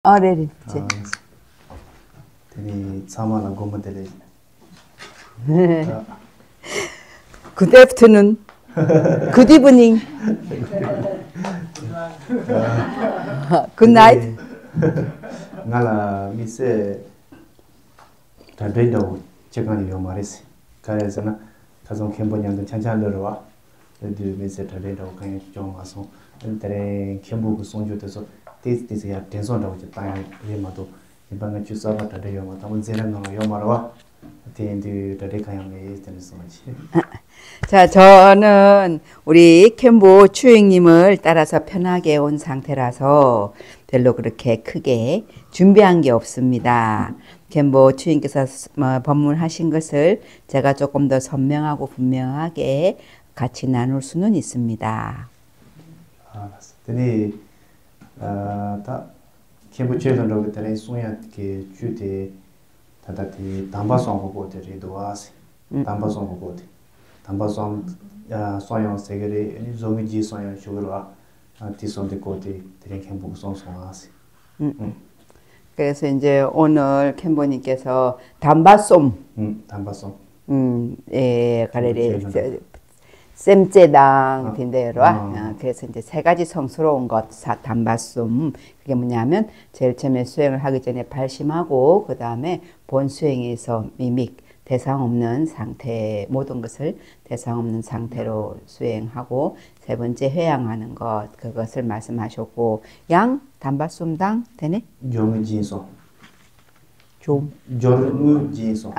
네네. 되게 사마나 고모들이. Good afternoon. Good evening. Good night. 나라 미세 다데도 제간이 요마레스. 가래서나 가정 캠보냐도 찬찬들어 와. 그 미세 다데도 그냥 좀 와서 인터에 캠보고 송주돼서 테스트야 텐션하고 있다. 이마도 이방에 주사가 다데요. 마담은 제는 거 요마라와. 텐디 다데 가양에 있는 자, 저는 우리 캠보 추행님을 따라서 편하게 온 상태라서 별로 그렇게 크게 준비한 게 없습니다. 캠보 추행께서 법문하신 것을 제가 조금 더 선명하고 분명하게 같이 나눌 수는 있습니다. 근데 다 캠보 추행으로 그때 소야게 주대 다다티 담바송고 거들이도 와시 담바송고 거들 담바송 소양 세계의 조미지 소양 쇼로와 티손데 거들 드린 캠보 송송하시. 그래서 이제 오늘 캠보님께서 담바솜 담바송 가래리 쌤제당 딘데로 그래서 이제 세 가지 성스러운 것 담바솜 그게 뭐냐면 제일 처음에 수행을 하기 전에 발심하고 그 다음에 본 수행에서 미믹 대상 없는 상태 모든 것을 대상 없는 상태로 수행하고 세 번째 회양하는 것 그것을 말씀하셨고 양 담바솜당 되네? 조미지소 좀 조르무지소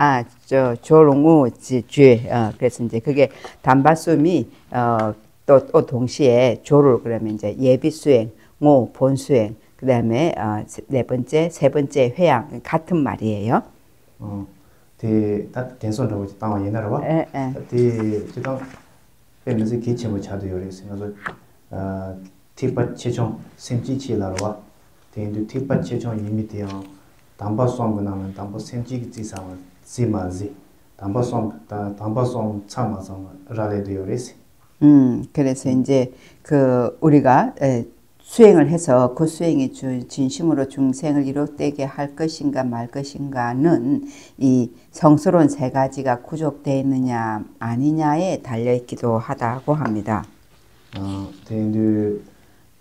조롱우지죄 그래서 이제 그게 담바솜이 또 동시에 조를 그러면 이제 예비 수행, 본 수행, 그다음에 세 번째 회양 같은 말이에요. 대선으로 땅 옛날에 와. 지금 배면서 기침을 자도 요리서 그래서 티바 최종 심지치라로 와. 대인도 티바 최종 이미 되어 담바솜 나면 담바 심지기 지상을 지마지. 담바솜 참아서 라레도 요리서. 그래서 이제 그 우리가 수행을 해서 그 수행이 진심으로 중생을 이롭되게 할 것인가 말 것인가는 이 성스러운 세 가지가 구족되어 있느냐 아니냐에 달려있기도 하다고 합니다.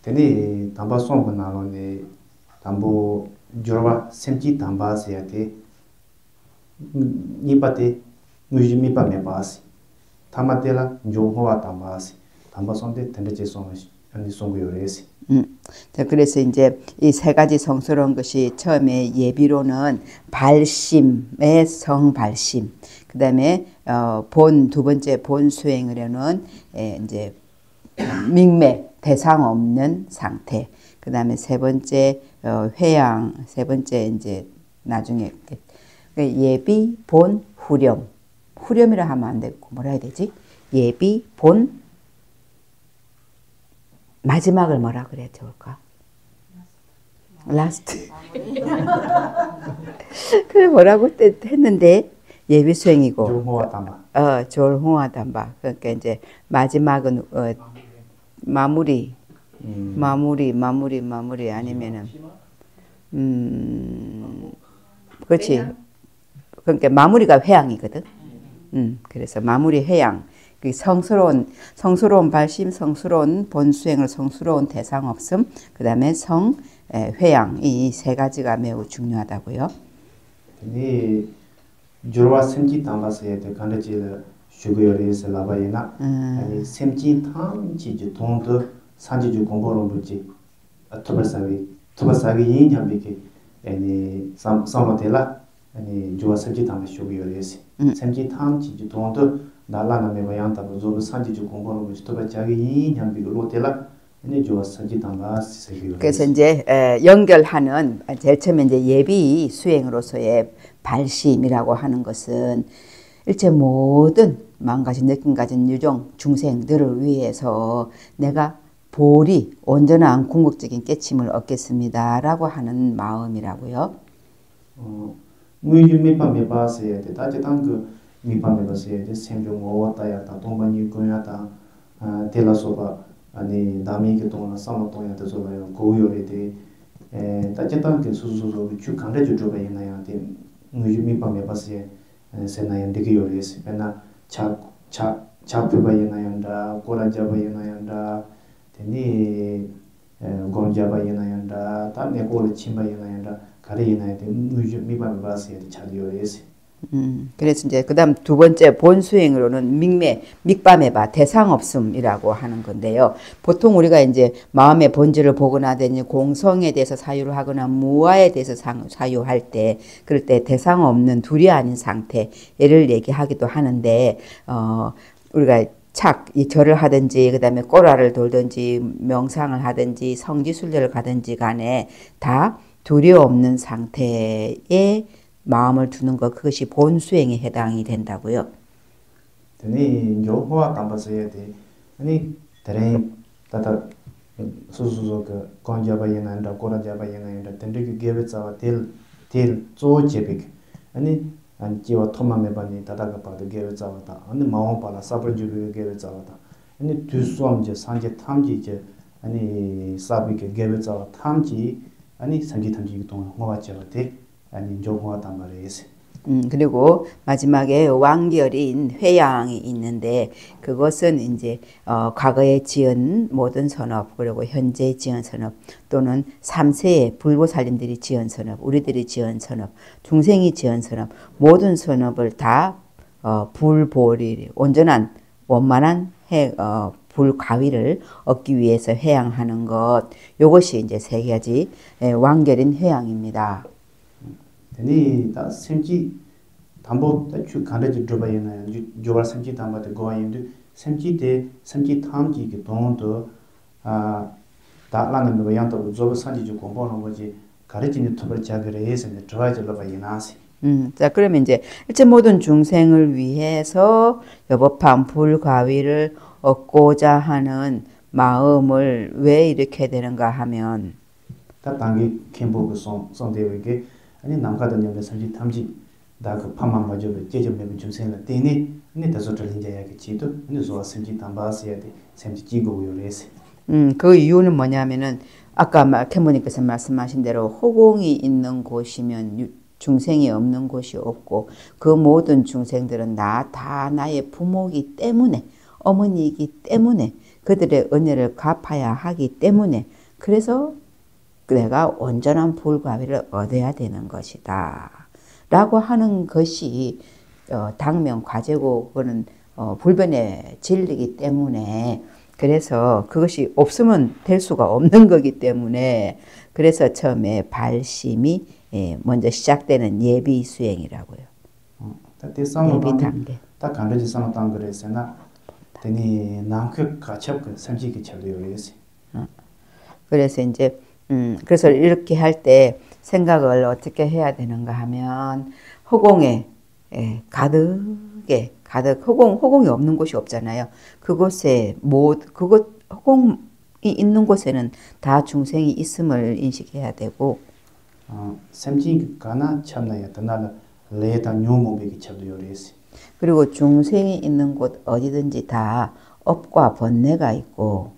대니 담바솜 나로네 담보 주로와 심지 담바스야테 니바테 무지미바 메바스 타마텔라 조호와 담바스 담바솜데 텐데제 송시 아니 송고요레시. 자, 그래서 이제 이 세 가지 성스러운 것이 처음에 예비로는 발심의 성발심, 그 다음에 두 번째 본 수행으로는 이제明맥 대상 없는 상태, 그 다음에 세 번째 회양, 세 번째 이제 나중에 예비 본 후렴이라 하면 안 되고 뭐라 해야 되지? 예비 본 마지막을 뭐라 그래야 좋을까? 라스트. 그래 뭐라고 했는데 예비 수행이고. 졸호와 담바. 그러니까 이제 마지막은 마무리 아니면은 그렇지. 그러니까 마무리가 회양이거든. 그래서 마무리 회양. 성스러운 발심, 성스러운 본수행을 성스러운 대상 없음, 그 다음에 회양 이 세 가지가 매우 중요하다고요. 네, 주로와 심지 담바스에 간다질 슈거요리스 라바이나 아니 심지 탐지 돈도 산지주 공부로 보지 토바사기 인ham비게 아니 삼로텔라 아니 주와 심지 담바 슈거요리스 심지 탐지 돈도 달라나메 바양타 조르 산지주 공부로 보지 토바자기 인ham비고 로텔라 아니 주와 심지 담바 시세요. 그래서 이제 연결하는 제일 처음에 이제 예비 수행으로서의 발심이라고 하는 것은 일체 모든 마음가짐 느낌 가진 유종 중생들을 위해서 내가 보리 온전한 궁극적인 깨침을 얻겠습니다라고 하는 마음이라고요. 무유미파 메바스에 다지당 그 미파 메바스에 생종 오다야다 동반이 고야다 텔라소바 아니 다미게 동나 사마토야다 소바요 고요레데 따진단 그 수수수 주 강대 주주가 있나요? 데 무주미 밤에 봤어요. 세나연 되게 요리스. 맨나 차차 차표가 있나요다. 고라자가 있나요다. 되니 곤자바 있나요다. 다음에 고를 침바 있나요다. 가리 있나요다. 무주미 밤에 봤어요. 잘 요리스. 그래서 이제 그다음 두 번째 본수행으로는 믹밤에바 대상 없음이라고 하는 건데요. 보통 우리가 이제 마음의 본질을 보거나든지 공성에 대해서 사유를 하거나 무아에 대해서 사유할 때 그럴 때 대상 없는 둘이 아닌 상태를 얘기하기도 하는데 우리가 이 절을 하든지 그다음에 꼬라를 돌든지 명상을 하든지 성지순례를 가든지 간에 다 둘이 없는 상태에 마음을 두는 것 그것이 본수행에 해당이 된다고요. 되니 요호와 담바서야 돼. 아니 대레 따다 수수수 그 건자바이나다 고라자바이나다 된데 게베자와 딜 조제빅 아니 안지와 토마메바니 다다가 봐도 게베자와다 아니 마오바라 사브르주르 게베자와다 아니 두수암제 산제 탐지제 아니 사비게 게베자와 탐지 아니 산지 탐지 동안 뭐가지어데 아니 조호하단 말이에요. 그리고 마지막에 완결인 회양이 있는데 그것은 이제 과거에 지은 모든 선업 그리고 현재 지은 선업 또는 3세의 불보살님들이 지은 선업 우리들이 지은 선업 중생이 지은 선업 모든 선업을 다 불보리 온전한 원만한 불가위를 얻기 위해서 회양하는 것 이것이 이제 세 가지 완결인 회양입니다. 니 다 semji 담보 주 간다지 들어봐야나 조발 semji 담바데 고아인데 semji 탐지 그 돈도 다라는 거 양도 조발 산지 주 공부하는 거지 가르치는 톱을 자그래 해서 들어와질러 봐야나시 자 그러면 이제 일체 모든 중생을 위해서 여법한 불가위를 얻고자 하는 마음을 왜 이렇게 되는가 하면 다 당기 캠보그 송대에게 아니 남가던 연대 삼지 탐지 다그 파만 맞어도 제점내면 좀 생각 때니 근데 다소 들린자야게 지도 근데 소와 삼지 담바스야 돼 삼지 지고 요래세 그 이유는 뭐냐면은 아까 캐모님께서 말씀하신 대로 호공이 있는 곳이면 중생이 없는 곳이 없고 그 모든 중생들은 다 나의 부모이기 때문에 어머니이기 때문에 그들의 은혜를 갚아야 하기 때문에 그래서 내가 온전한 불가위를 얻어야 되는 것이다 라고 하는 것이 당면 과제고 그거는 불변의 진리이기 때문에 그래서 그것이 없으면 될 수가 없는 거기 때문에 그래서 처음에 발심이 먼저 시작되는 예비 수행이라고요. 예비 단계. 딱 간르지 상담 그랬으나 되니 남극 가첩 그 삼지기 처리요리지. 그래서 이제 그래서 이렇게 할 때 생각을 어떻게 해야 되는가 하면 허공에 가득 허공이 없는 곳이 없잖아요. 그곳에 허공이 있는 곳에는 다 중생이 있음을 인식해야 되고 샘지 가나 참나야 더나 레다 뇨모베기 처리요리지. 그리고 중생이 있는 곳 어디든지 다 업과 번뇌가 있고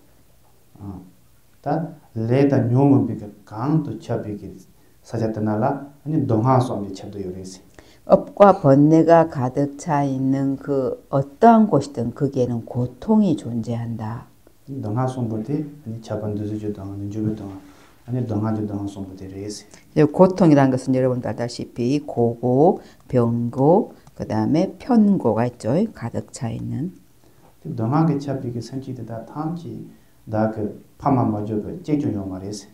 다 레다 뇨모베기 강도 차베기 사자드나라 아니 동하소암이 처리요리지. 업과 번뇌가 가득 차 있는 그 어떠한 곳이든 거기에는 고통이 존재한다. 동하소암보디 아니 차반도즈주 동하는 주변 아니 동하주 동하소암보디 레지. 고통이라는 것은 여러분도 알다시피 고고, 병고, 그 다음에 편고가 있죠. 가득 차 있는. 동하게 차비게 생기다 탐지 나그 파만 먼저 그 제중요 말이지.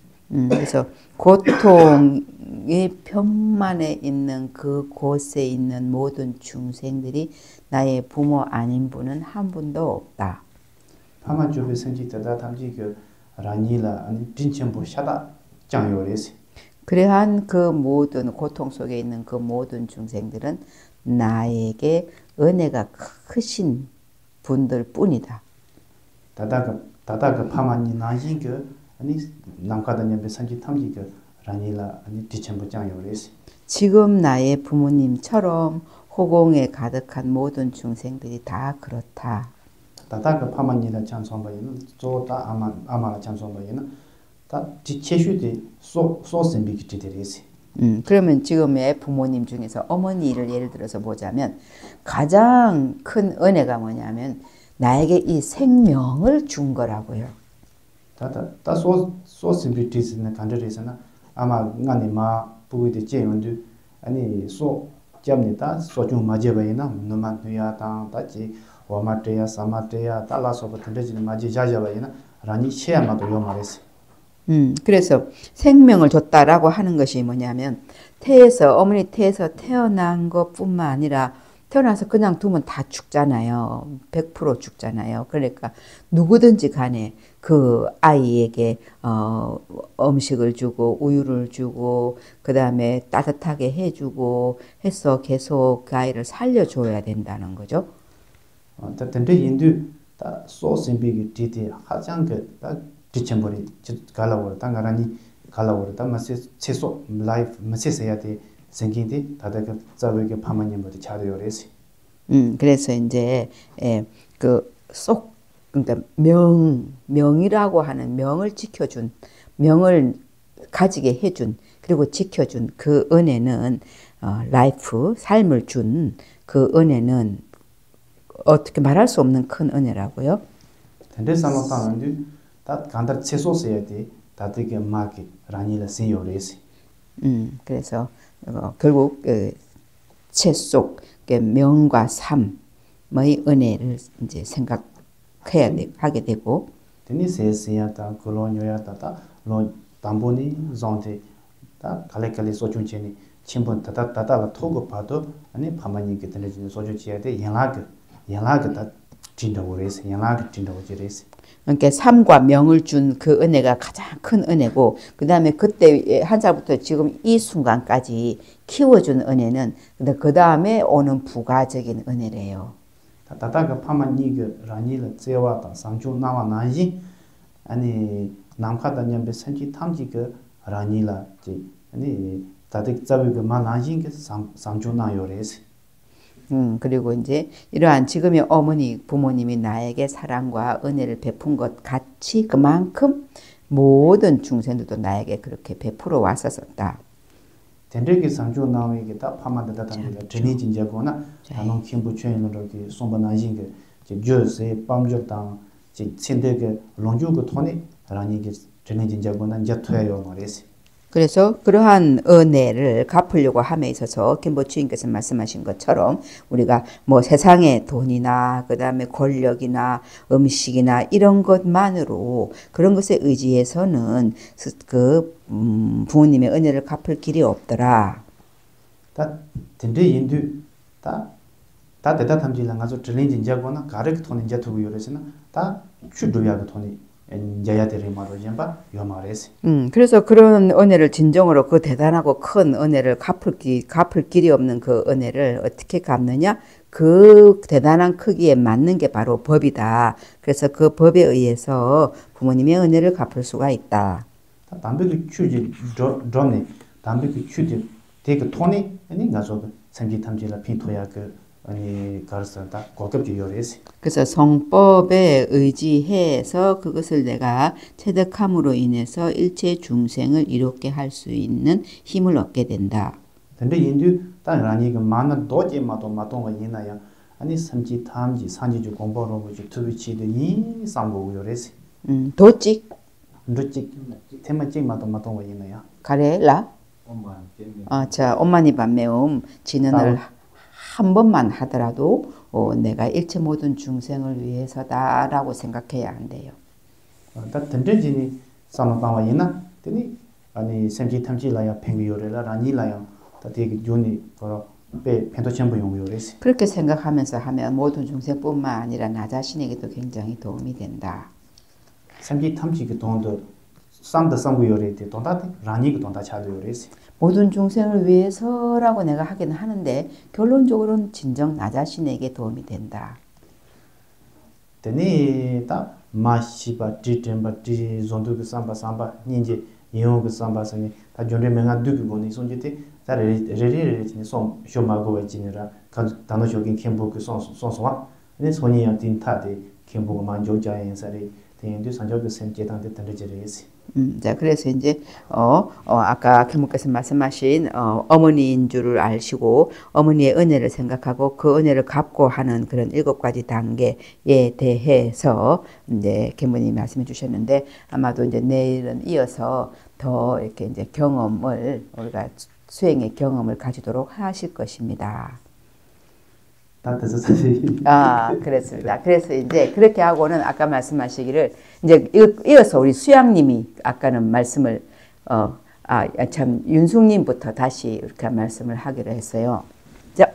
그래서 고통의 편만에 있는 그 곳에 있는 모든 중생들이 나의 부모 아닌 분은 한 분도 없다. 파만 주변 생기다 탐지 그 라니라 아니 진천부 샤다 장요레지. 그러한 그 모든 고통 속에 있는 그 모든 중생들은 나에게 은혜가 크신 분들 뿐이다. 다다가 파만이 나신 그 아니 남가다녀배 산지 탐지 그 라니라 아니 뒤천부 장요레지. 지금 나의 부모님처럼 호공에 가득한 모든 중생들이 다 그렇다. 다다가 파만이라 찬송바이는 조다 아마라 찬송바이는 다 지체슈디 소심비기 되리시. 그러면 지금의 부모님 중에서 어머니를 예를 들어서 보자면 가장 큰 은혜가 뭐냐면 나에게 이 생명을 준 거라고요. 다 소심비티스는 간절해서나 아마 나니 마 부위의 제연도 아니 소 잡니다. 소중 맞아봐이나 너만 누야당 다지 와마트야 사마트야 달라서부터 되지는 맞이 자자봐이나 라니 시야마도 요 말했어. 그래서 생명을 줬다라고 하는 것이 뭐냐면 어머니 태에서 태어난 것뿐만 아니라 태어나서 그냥 두면 다 죽잖아요. 100% 죽잖아요. 그러니까 누구든지 간에 그 아이에게 음식을 주고 우유를 주고 그 다음에 따뜻하게 해주고 해서 계속 그 아이를 살려줘야 된다는 거죠. 근데 인도 다 소심비기 디디 하장 그다 디첨버리 갈라고 당가라니 갈라고 다 마세 최소 라이프 마세서야 돼 생긴데 다들 그 자베게 파마님부터 차려요레시. 그래서 이제 그러니까 명이라고 하는 명을 지켜준 명을 가지게 해준 그리고 지켜준 그 은혜는 라이프 삶을 준 그 은혜는 어떻게 말할 수 없는 큰 은혜라고요. 근데 상관없는데 다 간다 최소서야 돼 다들게 마게 라니라 세요레시. 그래서 결국 채속 명과 삶의 은혜를 이제 하게 되고. 되니 세세야다 콜로니오야다 로 담보니 존테 다 갈래갈래 소중체니 침번 다다다가 토고 봐도 아니 파마니게 되는 소중치야 돼 양하게 다 진다고 그래서 양하게 진다고 지레스. 그러니까 삶과 명을 준 그 은혜가 가장 큰 은혜고 그 다음에 그때 한 살부터 지금 이 순간까지 키워준 은혜는 그 다음에 오는 부가적인 은혜래요. 다다가 파마니게 라니를 제와다 상주 나와 나지 아니 남카다냐베 선지 탐지게 라니라 지 아니 다들 잡이게 만나진게 상주 나요레스. 그리고 이제 이러한 지금의 어머니, 부모님이 나에게 사랑과 은혜를 베푼 것 같이 그만큼 모든 중생들도 나에게 그렇게 베풀어 왔었다. 덴데기 상주 나오게 다 파마다다 담니다. 드니 진짜거나 단원 김부 최인으로 이렇게 송반나진게 저세 밤적당 지 신데게 롱주고 토니 라니게 드니 진짜거나 이제 토야요 말이지. 그래서 그러한 은혜를 갚으려고 함에 있어서 김보 주인께서 말씀하신 것처럼 우리가 뭐 세상의 돈이나 그다음에 권력이나 음식이나 이런 것만으로 그런 것에 의지해서는 부모님의 은혜를 갚을 길이 없더라. 다 덴데 인도 다 대다 탐지랑 가서 드린 진짜거나 가르크 토니 이제 두고 요래서나 다 추도야가 토니 자야들이 말하자면 요 말이지. 그래서 그런 은혜를 진정으로 그 대단하고 큰 은혜를 갚을 길이 없는 그 은혜를 어떻게 갚느냐? 그 대단한 크기에 맞는 게 바로 법이다. 그래서 그 법에 의해서 부모님의 은혜를 갚을 수가 있다. 담배를 추지 드럼네 담배를 추지 되게 토니 아니 가서 생기 탐지라 핀토야 그 아니 가르스다 고급지 요리지. 그래서 성법에 의지해서 그것을 내가 체득함으로 인해서 일체 중생을 이롭게 할 수 있는 힘을 얻게 된다. 근데 인도 당연히 그 만나 도제마도 마동가 있나요? 아니 삼지 탐지 산지주 공부로 보지 투비치도 이 상고 요리지. 도직 테마직마도 마동가 있나요? 가래라? 자, 엄마니 밤매움 진언을 한 번만 하더라도 내가 일체 모든 중생을 위해서다라고 생각해야 한대요. 다 던던지니 상마방와 있나? 되니 아니 semji 탐지라야 팽위요래라 라니라야 다 되게 존이 배 펜도 전부 용요래시. 그렇게 생각하면서 하면 모든 중생뿐만 아니라 나 자신에게도 굉장히 도움이 된다. semji 탐지기 돈도 쌈도 쌈고요래데 돈다데 라니가 돈다 차도요래시. 모든 중생을 위해서라고 내가 하긴 하는데 결론적으로는 진정 나 자신에게 도움이 된다. 되니 다 마시바 디템바 디 존도 삼바 닌지 이용 삼바서니 다 존레 맹아 두기고니 손지테 다 레레레레니 송 쇼마고 지니라 단어적인 캠보그 송송와 네 손이야 딘타데 캠보가 만조자에 사리 대인도 산적의 셈제단데 던져지레시. 자, 그래서 이제, 아까 교목께서 말씀하신, 어머니인 줄을 아시고, 어머니의 은혜를 생각하고, 그 은혜를 갚고 하는 그런 7가지 단계에 대해서, 이제, 교모님이 말씀해 주셨는데, 아마도 이제 내일은 이어서 더 이렇게 이제 우리가 수행의 경험을 가지도록 하실 것입니다. 그렇습니다. 그래서 이제 그렇게 하고는 아까 말씀하시기를 이제 이어서 우리 수양님이 아까는 말씀을 참 윤숙님부터 다시 이렇게 말씀을 하기로 했어요. 자,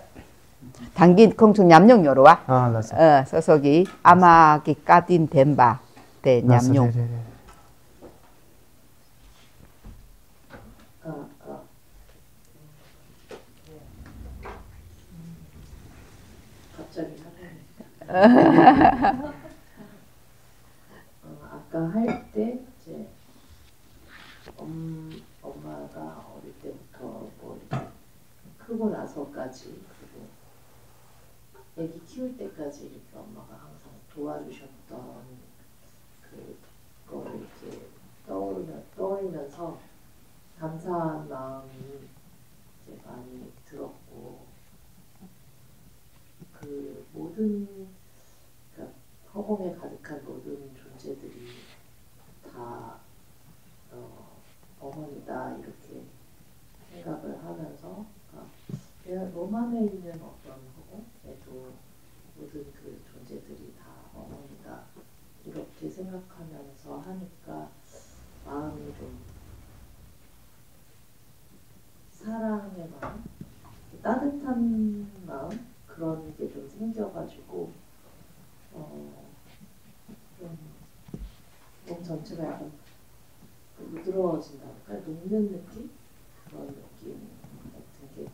당긴 공중 냠용 요로와 소속이 아마기 까딘 덴바 대 냠용. 아까 할 때 이제 엄마가 어릴 때부터 뭐 이렇게 크고 나서까지 그리고 애기 키울 때까지 이렇게 엄마가 항상 도와주셨던 그거를 이렇게 떠올리면서 감사한 마음이 이제 많이 들었고 그 모든 허공에 가득한 모든 존재들이 다 어머니다 이렇게 생각을 하면서 내가 몸 안에 있는 어떤 허공에도 모든 그 존재들이 다 어머니다 이렇게 생각하면서 하니까 마음이 좀 사랑의 마음, 따뜻한 마음 그런 게 좀 생겨가지고 좀 몸 전체가 약간 부드러워진다 할까? 녹는 느낌? 그런 느낌 같은 게 좀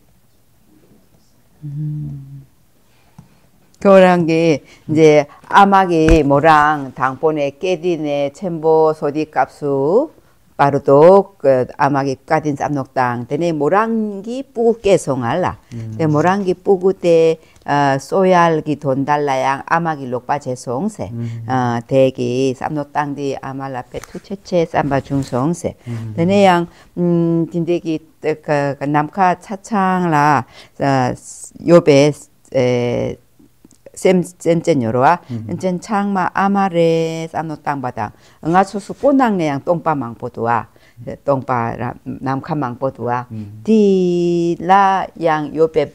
들었어요. 그런 게 이제 아마기 모랑 당본에 깨디네 첨보 소디 값수 빠르도 그 아마기 까딘 쌈녹당 데네 모랑기 뿌구 깨송할라 데 모랑기 뿌구 때 소얄기 돈 달라양 아마기 lok바 제송세 대기 쌈녹당디 아말라 페투 체체 쌈바 중송세 데네 양 딘데기 그 남카 차창라 요베 쌤젠 요로와 젠 창마 아마레 쌈노 땅바당 응아수수 꼬낭내양 똥바망 보도와 똥바 남카망 보도와 디라 양 요베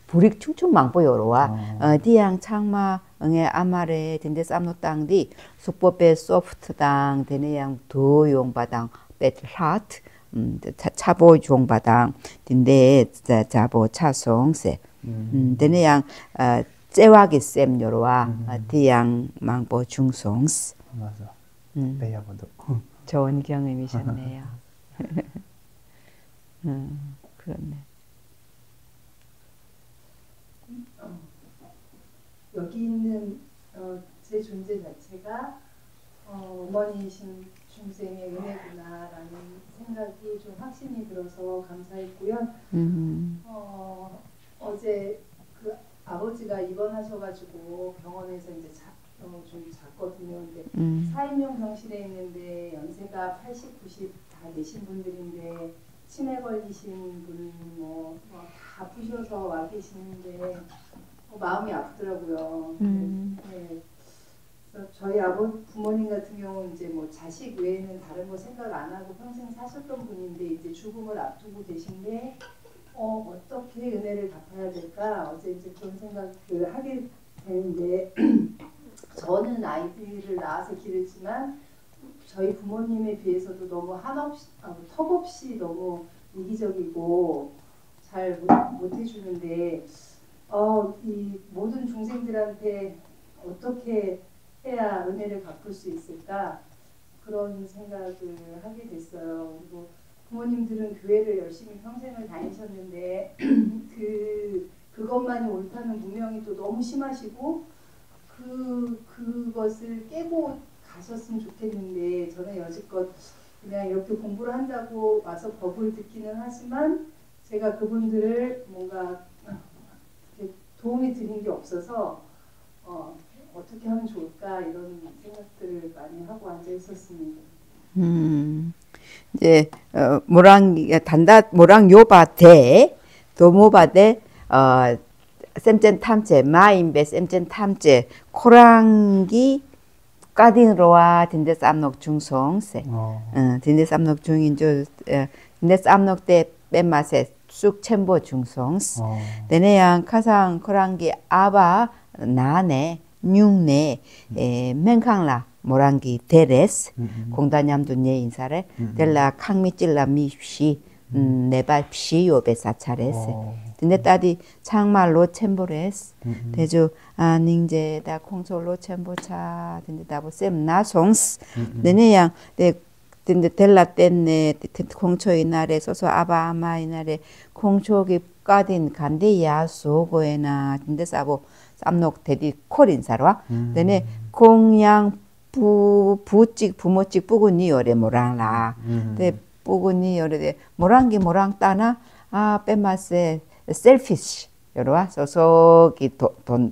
부릭 충충망 보요로와 디양 창마 응애 아마레 딘데 쌈노 땅디 숙법배 소프트당 데네양 도용바당 배틀하트 차보 종바당 딘데 자보 차송세 데네 양 째와기 쌤 요로와 디양 망보 중송스 맞아. 배야보도 좋은 경험이셨네요. 그렇네. 여기 있는 제 존재 자체가 어머니이신 중생의 은혜구나라는 생각이 좀 확신이 들어서 감사했고요. 어제 그 아버지가 입원하셔가지고 병원에서 이제 좀 잤거든요. 근데 4인용 병실에 있는데 연세가 80, 90 다 되신 분들인데 치매 걸리신 분 뭐 다 아프셔서 와 계시는데 마음이 아프더라고요. 네. 저희 부모님 같은 경우는 이제 뭐 자식 외에는 다른 거 생각 안 하고 평생 사셨던 분인데 이제 죽음을 앞두고 계신데 어떻게 은혜를 갚아야 될까? 어제 이제 그런 생각을 하게 되는데 저는 아이들을 낳아서 기르지만 저희 부모님에 비해서도 너무 턱없이 너무 이기적이고 잘 못 해주는데 이 모든 중생들한테 어떻게 해야 은혜를 갚을 수 있을까? 그런 생각을 하게 됐어요. 그리고 부모님들은 교회를 열심히 평생을 다니셨는데 그것만이 옳다는 무명이 또 너무 심하시고 그것을 깨고 가셨으면 좋겠는데 저는 여지껏 그냥 이렇게 공부를 한다고 와서 법을 듣기는 하지만 제가 그분들을 뭔가 도움이 드린 게 없어서 어떻게 하면 좋을까 이런 생각들을 많이 하고 앉아 있었습니다. 이제 모랑 요바대 도모바대 셈젠 탐제 마임베 셈젠 탐제 코랑기 까딘로와 딘데 쌈녹 중송세 딘데 쌈녹 중인조 딘데 쌈녹 때 뺀맛에 쑥 챔보 중송스 데네양 카상 코랑기 아바 나네 뉴네 맹캉라 모랑기 데레스 공다냠두네 인사래 델라 캉미찔라 미시 네발 피요베 사차레스 근데 따디 창말로 챔보레스 대주 닝제다 콩솔로 챔보차 근데 다보 셈 나송스 네네양 근데 델라 땐네 콩초 이날에 소소 아바아마 이날에 콩초기 까딘 간데야 소고에나 근데 싸보 쌈녹 대디 콜인사로와 네네 공양 부찍 부모찍 뿌구니 요래 모랑라 데 뿌구니 요래 모랑기 모랑 따나 뺀맛에 셀피시 요러와 소속이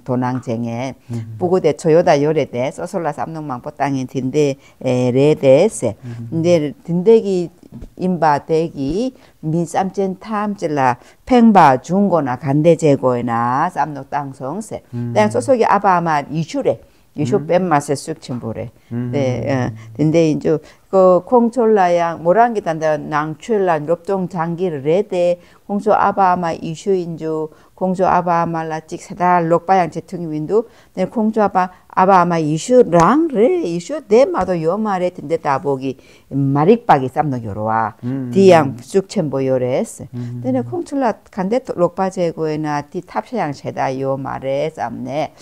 도낭쟁에 뿌구대 초요다 요래대 소솔라 쌈녹망포 땅인 딘데 레데세 근데 딘데기 임바대기 미쌈젠 탐질라 팽바 중고나 간대제고에나 쌈녹 땅성세 땡 소속이 아바마 이슈래 이슈 뺀맛에 쑥 침보래 네 근데 이제 그 콩촐라양 모랑기 단다 낭출라 롭동 장기를 레데 공조 아바마 이슈인주 공조 아바마라 찍 세달 록바양 제퉁윈도 네 공조 아바마 이슈랑 레 이슈 데마도 요 말에 든데 다보기 마릭박이 쌈노 요로와 디양 쑥 쳔보 요레스 근데 콩촐라 간데 록바제고에나 디 탑샤양 세다 요 말에 쌈네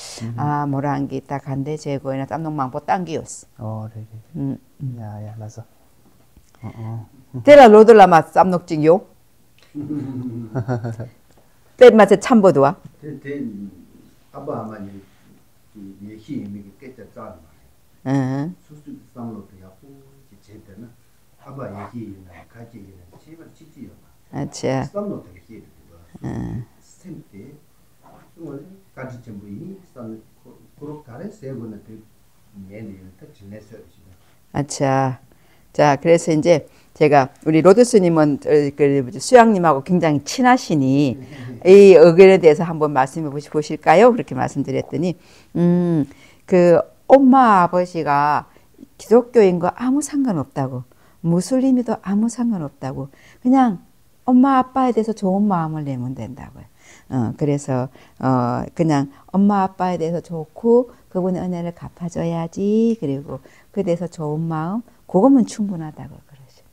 모랑기 딱 간데 제고에나 쌈농망보 당기요스 네. 야, 맞아. 테라 로들라마 쌈녹징요. 뺀맛에 참보도와. 아빠 아마니 예시 미게 깨자 짠. 수수 쌈록도 야고 제대는 아빠 예시나 같이 제발 지지요. 아차. 쌈록도 예시. 스템때 뭐 같이 좀 보이 쌈 그렇게 세번에 내는 딱 지내서 아차. 자, 그래서 이제 제가 우리 로드 스님은 그 수양님하고 굉장히 친하시니 이 의견에 대해서 한번 말씀해 보실까요? 그렇게 말씀드렸더니 그 엄마 아버지가 기독교인 거 아무 상관없다고 무슬림이도 아무 상관없다고 그냥 엄마 아빠에 대해서 좋은 마음을 내면 된다고요. 그래서 그냥 엄마 아빠에 대해서 좋고 그분의 은혜를 갚아줘야지 그리고 그에 대해서 좋은 마음 그거면 충분하다고 그러죠.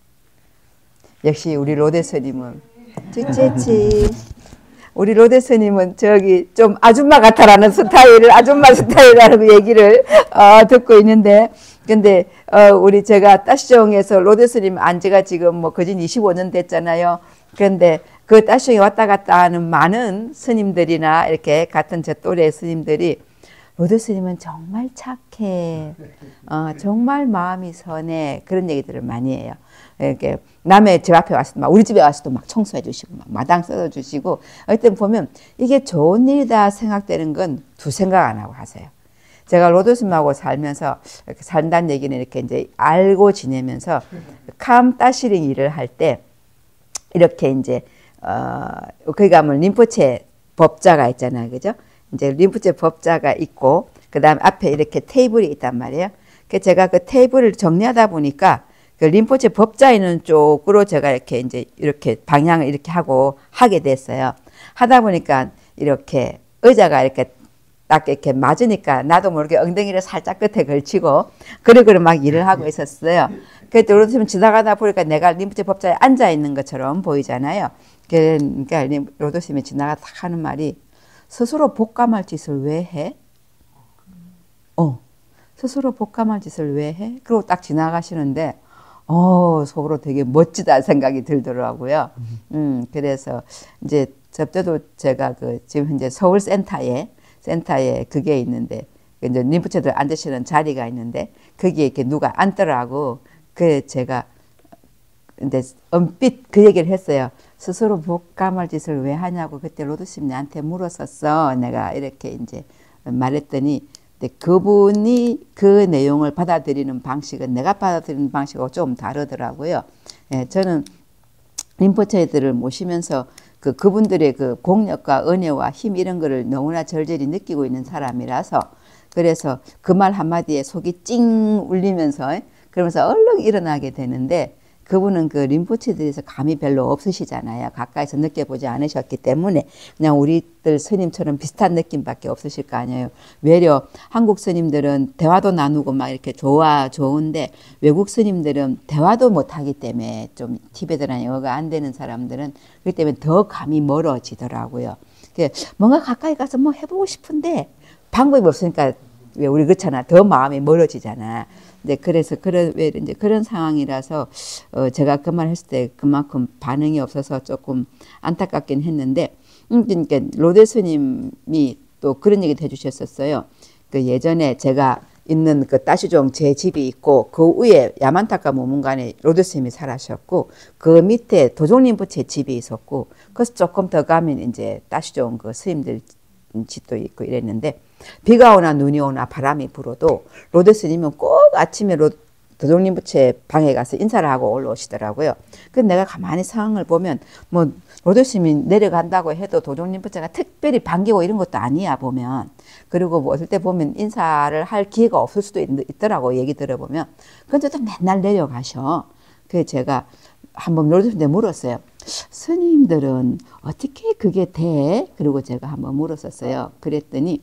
역시 우리 로데 스님은 찌찌찌 우리 로데 스님은 저기 좀 아줌마 같아라는 스타일을 아줌마 스타일이라는 얘기를 듣고 있는데 근데 우리 제가 따시종에서 로데 스님 안지가 지금 뭐 거진 25년 됐잖아요. 그런데 그 따시종에 왔다 갔다 하는 많은 스님들이나 이렇게 같은 제 또래 스님들이 로드 스님은 정말 착해. 정말 마음이 선해. 그런 얘기들을 많이 해요. 이렇게 남의 집 앞에 와서 막 우리 집에 와서도 막 청소해 주시고 막 마당 썰어 주시고 어떤 보면 이게 좋은 일이다 생각되는 건 두 생각 안 하고 하세요. 제가 로드 스님하고 살면서 이렇게 산다는 얘기는 이렇게 이제 알고 지내면서 캄 따시링 일을 할 때 이렇게 이제 거기 가면 림포체 법자가 있잖아요. 그죠? 이제 림푸체 법자가 있고 그다음 앞에 이렇게 테이블이 있단 말이에요. 그 제가 그 테이블을 정리하다 보니까 그 림푸체 법자 있는 쪽으로 제가 이렇게 이제 이렇게 방향을 이렇게 하고 하게 됐어요. 하다 보니까 이렇게 의자가 이렇게 딱 이렇게 맞으니까 나도 모르게 엉덩이를 살짝 끝에 걸치고 그러고 막 일을 하고 있었어요. 그때 로드스님 지나가다 보니까 내가 림푸체 법자에 앉아 있는 것처럼 보이잖아요. 그러니까 로드스님이 지나가다 하는 말이 스스로 복감할 짓을 왜 해? 스스로 복감할 짓을 왜 해? 그리고 딱 지나가시는데, 속으로 되게 멋지다 생각이 들더라고요. 그래서 이제 저때도 제가 지금 현재 서울 센터에 그게 있는데, 이제 림푸체들 앉으시는 자리가 있는데, 거기에 이렇게 누가 앉더라고. 그 제가 근데 은빛 그 얘기를 했어요. 스스로 복감할 짓을 왜 하냐고 그때 로드스님 나한테 물었었어. 내가 이렇게 이제 말했더니 근데 그분이 그 내용을 받아들이는 방식은 내가 받아들이는 방식하고 좀 다르더라고요. 예, 저는 림포체들을 모시면서 그분들의 그 공력과 은혜와 힘 이런 거를 너무나 절절히 느끼고 있는 사람이라서 그래서 그 말 한마디에 속이 찡 울리면서 그러면서 얼른 일어나게 되는데 그분은 그 림포체들에서 감이 별로 없으시잖아요. 가까이서 느껴보지 않으셨기 때문에 그냥 우리들 스님처럼 비슷한 느낌밖에 없으실 거 아니에요. 외려 한국 스님들은 대화도 나누고 막 이렇게 좋은데 외국 스님들은 대화도 못하기 때문에 좀 티베트나 영어가 안 되는 사람들은 그렇기 때문에 더 감이 멀어지더라고요. 뭔가 가까이 가서 뭐 해보고 싶은데 방법이 없으니까 왜 우리 그렇잖아. 더 마음이 멀어지잖아. 네, 그래서 왜 이제 그런 상황이라서 제가 그 말 했을 때 그만큼 반응이 없어서 조금 안타깝긴 했는데 그러니까 로데 스님이 또 그런 얘기도 해주셨었어요. 그 예전에 제가 있는 그 따시종 제 집이 있고 그 위에 야만타카 모문관에 로데 스님이 살아셨고 그 밑에 도종림부체 집이 있었고 그래서 조금 더 가면 이제 따시종 그 스님들 집도 있고 이랬는데 비가 오나 눈이 오나 바람이 불어도 로데 스님은 꼭 아침에 도종림 부처 방에 가서 인사를 하고 올라오시더라고요. 근데 내가 가만히 상황을 보면 뭐 로데 스님이 내려간다고 해도 도종림 부처가 특별히 반기고 이런 것도 아니야 보면. 그리고 뭐 어떨 때 보면 인사를 할 기회가 없을 수도 있더라고 얘기 들어보면. 근데도 맨날 내려가셔. 그래서 제가 한번 로데 스님한테 물었어요. 스님들은 어떻게 그게 돼? 그리고 제가 한번 물었었어요. 그랬더니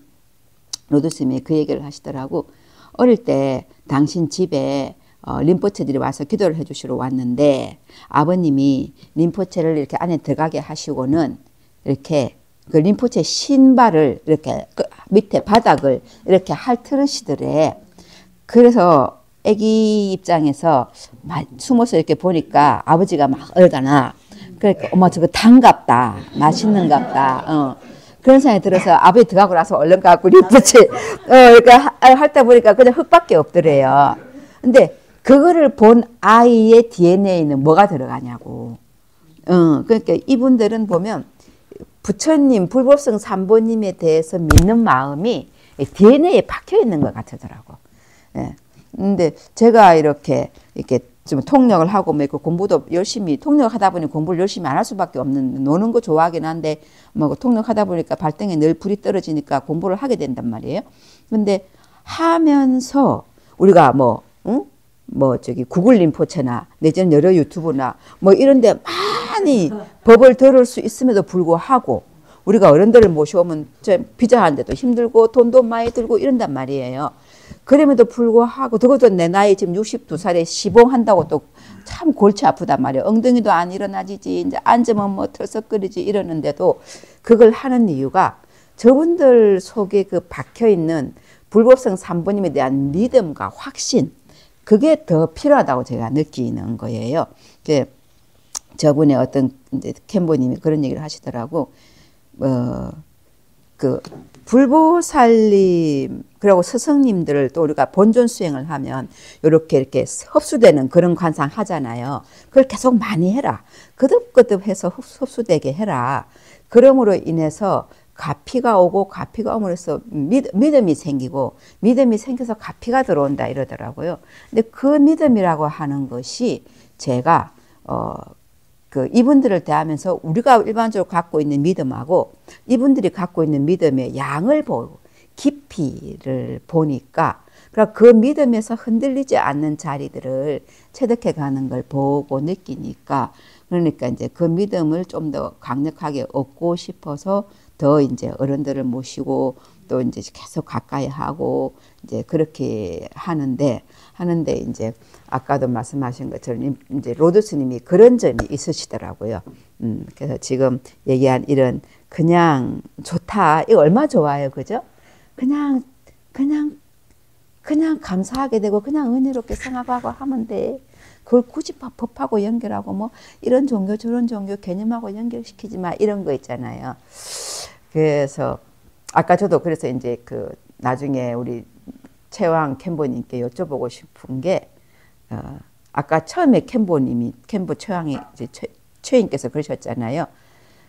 로데 스님이 그 얘기를 하시더라고. 어릴 때 당신 집에 림포체들이 와서 기도를 해주시러 왔는데 아버님이 림포체를 이렇게 안에 들어가게 하시고는 이렇게 그 림포체 신발을 이렇게 그 밑에 바닥을 이렇게 핥으시더래. 그래서 애기 입장에서 숨어서 이렇게 보니까 아버지가 막 얼다나. 그러니까 엄마 저거 단갑다. 맛있는갑다. 그런 생각이 들어서 아버지 들어가고 나서 얼른 가고 림포체 이렇게 할 때 보니까 그냥 흙밖에 없더래요. 근데 그거를 본 아이의 DNA는 뭐가 들어가냐고. 그러니까 이분들은 보면 부처님 불법성 삼보님에 대해서 믿는 마음이 DNA에 박혀 있는 것 같더라고. 예. 근데 제가 이렇게 좀 통역을 하고 뭐 공부도 열심히 통역을 하다 보니 공부를 열심히 안 할 수밖에 없는 노는 거 좋아하긴 한데 뭐 통역하다 보니까 발등에 늘 불이 떨어지니까 공부를 하게 된단 말이에요. 근데 하면서 우리가 뭐 저기 구글 림포체나 내지는 여러 유튜브나 뭐 이런데 많이 법을 들을 수 있음에도 불구하고 우리가 어른들을 모셔오면 비자하는데도 힘들고 돈도 많이 들고 이런단 말이에요. 그럼에도 불구하고 적어도 내 나이 지금 62살에 시봉한다고 또 참 골치 아프단 말이에요. 엉덩이도 안 일어나지지 이제 앉으면 뭐 털썩거리지 이러는데도 그걸 하는 이유가 저분들 속에 그 박혀있는 불법성 삼보님에 대한 믿음과 확신 그게 더 필요하다고 제가 느끼는 거예요. 저분의 어떤 이제 캔보님이 그런 얘기를 하시더라고. 그 불보살님 그리고 스승님들을 또 우리가 본존 수행을 하면 이렇게 흡수되는 그런 관상 하잖아요. 그걸 계속 많이 해라. 거듭거듭해서 흡수되게 해라. 그럼으로 인해서 가피가 오고 가피가 오므로써 믿음이 생기고 믿음이 생겨서 가피가 들어온다 이러더라고요. 근데 그 믿음이라고 하는 것이 제가 그 이분들을 대하면서 우리가 일반적으로 갖고 있는 믿음하고 이분들이 갖고 있는 믿음의 양을 보고 깊이를 보니까 그 믿음에서 흔들리지 않는 자리들을 체득해 가는 걸 보고 느끼니까 그러니까 이제 그 믿음을 좀 더 강력하게 얻고 싶어서 더 이제 어른들을 모시고 또 이제 계속 가까이 하고 이제 그렇게 하는데 이제 아까도 말씀하신 것처럼 이제 로드 스님이 그런 점이 있으시더라고요. 그래서 지금 얘기한 이런 그냥 좋다. 이거 얼마 좋아요, 그죠? 그냥 감사하게 되고 그냥 은혜롭게 생각하고 하면 돼. 그걸 굳이 법하고 연결하고 뭐 이런 종교 저런 종교 개념하고 연결시키지 마 이런 거 있잖아요. 그래서 아까 저도 그래서 이제 그 나중에 우리 최왕 캔보님께 여쭤보고 싶은 게 아까 처음에 캔보 최왕이 이제 최인께서 그러셨잖아요.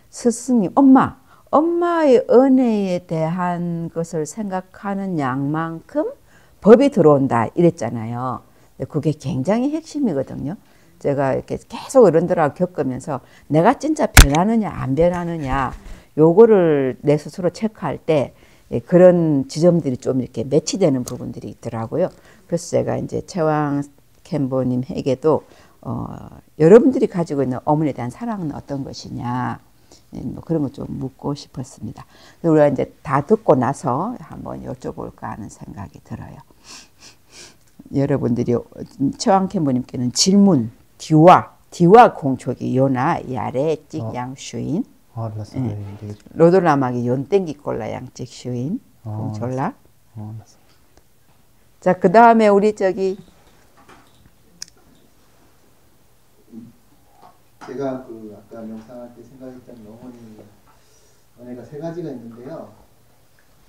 스승님, 엄마 엄마의 은혜에 대한 것을 생각하는 양만큼 법이 들어온다 이랬잖아요. 그게 굉장히 핵심이거든요. 제가 이렇게 계속 어른들하고 겪으면서 내가 진짜 변하느냐 안 변하느냐 요거를 내 스스로 체크할 때 그런 지점들이 좀 이렇게 매치되는 부분들이 있더라고요. 그래서 제가 이제 최왕 캠보님에게도 여러분들이 가지고 있는 어머니에 대한 사랑은 어떤 것이냐 뭐 그런 거 좀 묻고 싶었습니다. 우리가 이제 다 듣고 나서 한번 여쭤볼까 하는 생각이 들어요. 여러분들이 최왕 캠보님께는 질문 디와 공초기 요나 야레 찍양 슈인 로돌라마기 연땡기 꼴라양 찍 슈인 공졸라. 자, 그 다음에 우리 저기 제가 아까 명상할 때 생각했던 은혜가 세 가지가 있는데요.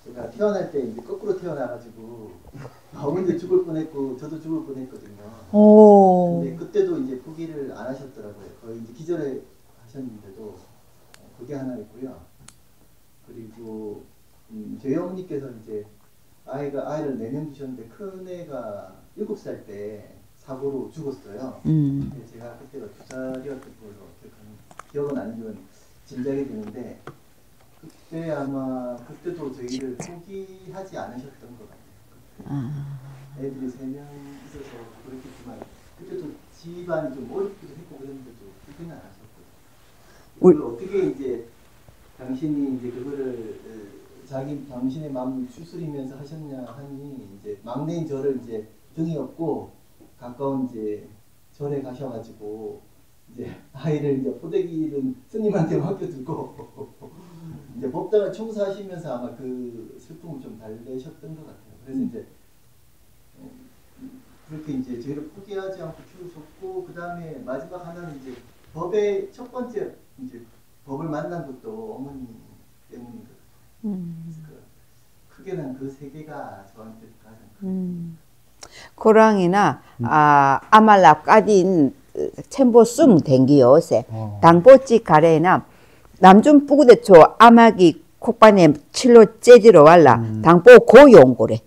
제가 태어날 때 이제 거꾸로 태어나가지고 어머니도 죽을 뻔했고 저도 죽을 뻔했거든요. 근데 그때도 이제 포기를 안 하셨더라고요. 거의 이제 기절을 하셨는데도 그게 하나 있고요. 그리고 저희 어머니께서 이제 아이를 4명 주셨는데 큰 애가 7살 때 사고로 죽었어요. 근데 제가 그때가 2살이었던 걸로 기억은 안 나지만 짐작이 되는데 그때 아마 그때도 저희를 포기하지 않으셨던 것 같아요. 애들이 3명 있어서 그렇겠지만 그때도 집안이 좀 어렵기도 했고 그랬는데도 포기는 안 하셨고요. 그걸 어떻게 이제 당신이 이제 그거를 당신의 마음을 추스리면서 하셨냐 하니 이제 막내인 저를 이제 등이 없고 가까운 이제 절에 가셔가지고 이제 아이를 이제 포대기는 스님한테 맡겨두고 이제 법당을 청소하시면서 아마 그 슬픔을 좀 달래셨던 것 같아요. 그래서 이제 그렇게 이제 저희를 포기하지 않고 키우셨고 그 다음에 마지막 하나는 이제 법의 첫 번째 이제 법을 만난 것도 어머니 때문인 것 같아요. 크게는 그 세 개가 저한테 가장 큰. 코랑이나 아말라 까딘 챔보 숨 댕기요세 당보찌 가래나 남좀 뿌구대초 아마기 콕반에 칠로 째지러 왔라 당보 고용고래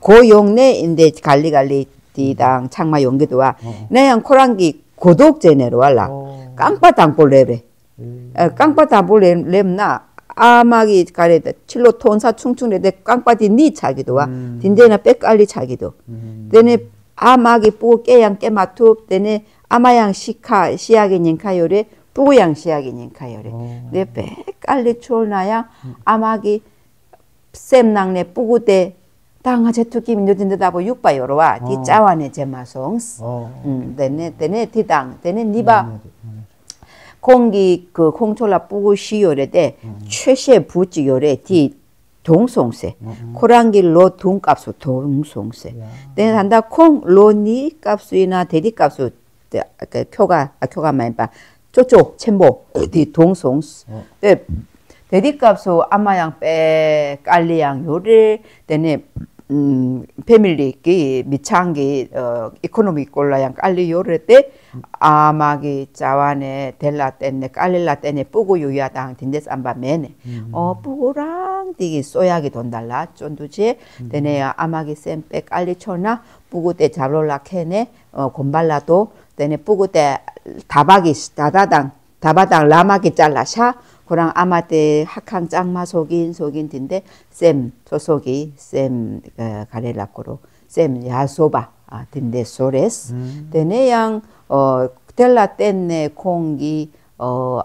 고용내 인데 갈리갈리 디당 창마 용기도와 내양 코랑기 고독제내로 왔라 깡빠 당보 랩래 깡빠 당보 랩나 아마기 가래다 칠로 톤사 충충래대 깡빠디 니 차기도와 딘데나 빽깔리 차기도 데네 아마기 뿌고 깨양 깨마투 데네 아마양 시카 시야기 닌카요래 뿌고양 시야기 닌카요래 내 빽깔리 촐나야 아마기 쌤낭네 뿌고대 당하 제투기 민조딘데다보 육바요로와 디 짜와네 제마송스 데네 디당 데네 니바 공기 그 공촐라 뿌고 시요래대 최세 부지 요래 디 동송세 코랑길로 돈값수 동송세 내가 한다 콩 로니 값수이나 대디 값수 표가 많이 봐 쪼쪼 첨보 디 동송스 대디 값수 아마양 빼 깔리양 요래 되네 패밀리 미창기 이코노미 꼴라양 깔리 요래 때 아마기 짜와네 델라 땐네 깔릴라 땐네 뿌고 유야당 딘데스 안바 메네 뿌고랑 디기 쏘야기 돈달라 쫀두지 데네야 아마기 쌤빼 깔리 쳐나 뿌고 때 잡롤라 캐네 곰발라도 데네 뿌고 때 다바기 다바당 라마기 잘라샤 그랑 아마때 학항 짱마 속인 딘데 쌤 소속이 쌤 가레라코로 쌤 야소바 딘데 소레스 데네양 텔라 땐네 공기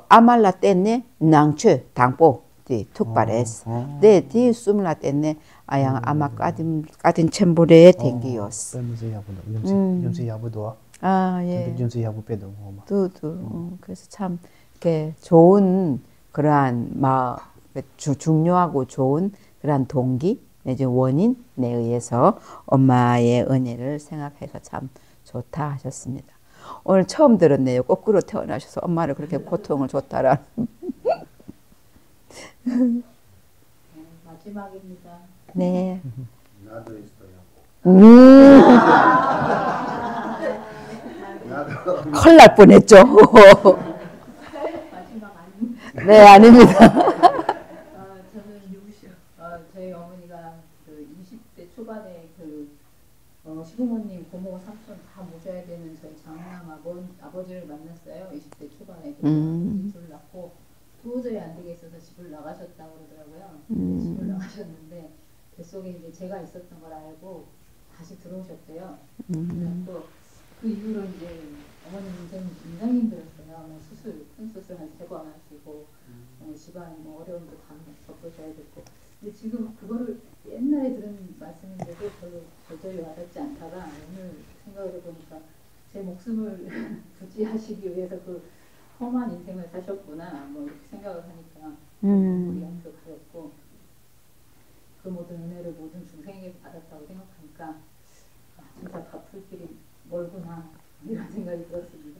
아말라 땐네 낭추 당보 디 툭바레스 데디 숨라 땐네 아양 아마 까딘 챔보레 댕기요스 염세 야부도 예 염세 야부 빼도 두두 그래서 참 이렇게 좋은 그러한 중요하고 좋은 그러한 동기 내지 원인에 의해서 엄마의 은혜를 생각해서 참 좋다 하셨습니다. 오늘 처음 들었네요. 거꾸로 태어나셔서 엄마를 그렇게 고통을 줬다라는. 마지막입니다. 네. 나도 있어요. 큰일 날 뻔했죠. 마지막 아닙니다. 네, 아닙니다. 시부모님, 고모, 삼촌 다 모셔야 되는 저희 장남 아버지를 만났어요. 20대 초반에 둘 낳고 도저히 안 되겠어서 집을 나가셨다고 그러더라고요. 집을 나가셨는데 뱃속에 이제 제가 있었던 걸 알고 다시 들어오셨대요. 그래서 그 이후로 이제 어머님 인생이 굉장히 힘들었어요. 뭐 큰 수술 한 3번 하시고 집안 뭐 어려움도 다 겪으셔야 됐고. 근데 지금 그거를 옛날에 들은 말씀인데도 별로 도저히 와닿지 않다가 오늘 생각을 해보니까 제 목숨을 부지하시기 위해서 그 험한 인생을 사셨구나 뭐 이렇게 생각을 하니까 우리한테 가졌고 그 모든 은혜를 모든 중생에게 받았다고 생각하니까 진짜 갚을 길이 멀구나 이런 생각이 들었습니다.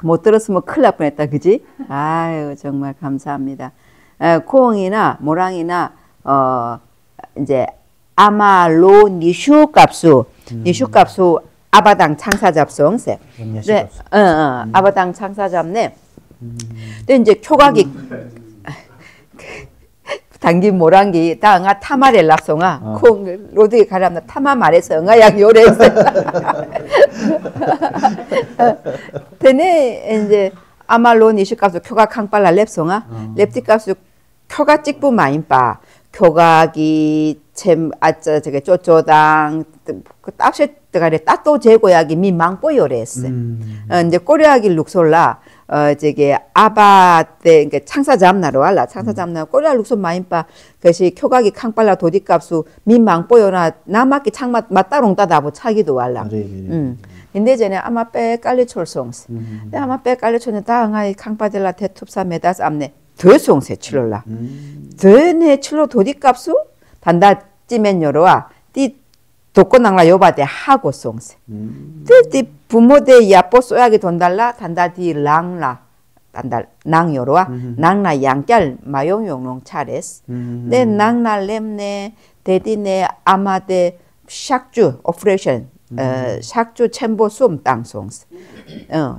못 들었으면 큰일 날 뻔했다, 그지? 아유, 정말 감사합니다. 코옹이나 모랑이나 이제 아마로 니슈 값수 아바당 창사 잡성세. 네, 아바당 창사 잡네. 근데 이제 초각이 당긴 모랑기 다응아 타마레 랍송아 콩 로드에 가람나 타마 말해서 응아양 요래서 되네 이제 아말로 니슈값수 표각 강빨라 랩송아 랩티값수 표가 찍부 마인빠 교각이 잼 아짜 저게 쪼쪼당 그 딱시 뜨가래 따또 제고야기 민망뽀 요래스 이제 꼬리아기 룩솔라 저게 아바때 그러니까 창사 잡나로 알라 창사 잡나 꼬리아 룩솔 마인빠 그것이 교각이 강빨라 도디값수 민망뽀요나 남았기 창맛 맞다롱 따다보 차기도 알라 근데 전에 아마 빼 깔리 촐송스 근데 아마 빼 깔리 촐네 다응아이 강빠들라 대투사 메다스 암네 더송세 칠롤라 더네 칠로 도디값수 단다 찌면 요로와 띠 독고낭라 요바데 하고 송세 띠 부모대 야뽀 쏘야기 돈달라 단다디 랑라 단달 낭요로와 낭라 양짤 마용용롱 차레스 내 낭라 렘네 데디네 아마데 샥주 오퍼레이션 샥주 챔보 쏨 땅송스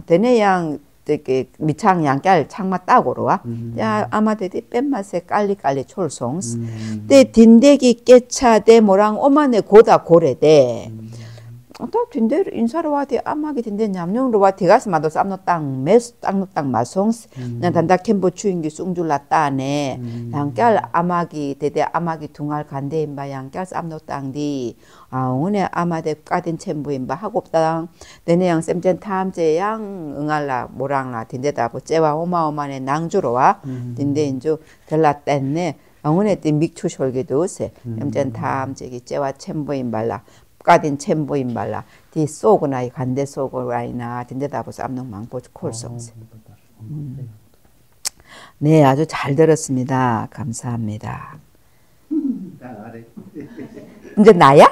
데네 양 되게 미창 양깔 창마 따고로와 야 아마데디 뺀맛에 깔리 촐송스 데 딘데기 깨차데 모랑 오만에 고다 고래데 또 딘데 인사로 와디 아마기 딘데 냠용로 와 디가스 마도 쌈노 땅 메스 땅노 땅 마송스 난 단다 캠보 추인기 숭줄라 따네 양깔 아마기 데데 아마기 둥알 간데 임바 양깔 쌈노 땅디 아 오늘 아마데 까딘 챔부 임바 하고땅 내내 양 쌤젠 탐제 양 응알라 모랑라 딘데다 보 째와 오마오마네 낭주로와 딘데 인주 델라 뗐네 오늘 띠 믹추쇼기도 세 쌤젠 탐제기 째와 챔부 임발라 까딘 챔보인 말라 디 쏘고나이 간데 쏘고라이나 딘데다 보서 암농 망보 콜송세 네 아주 잘 들었습니다 감사합니다 이제 나야?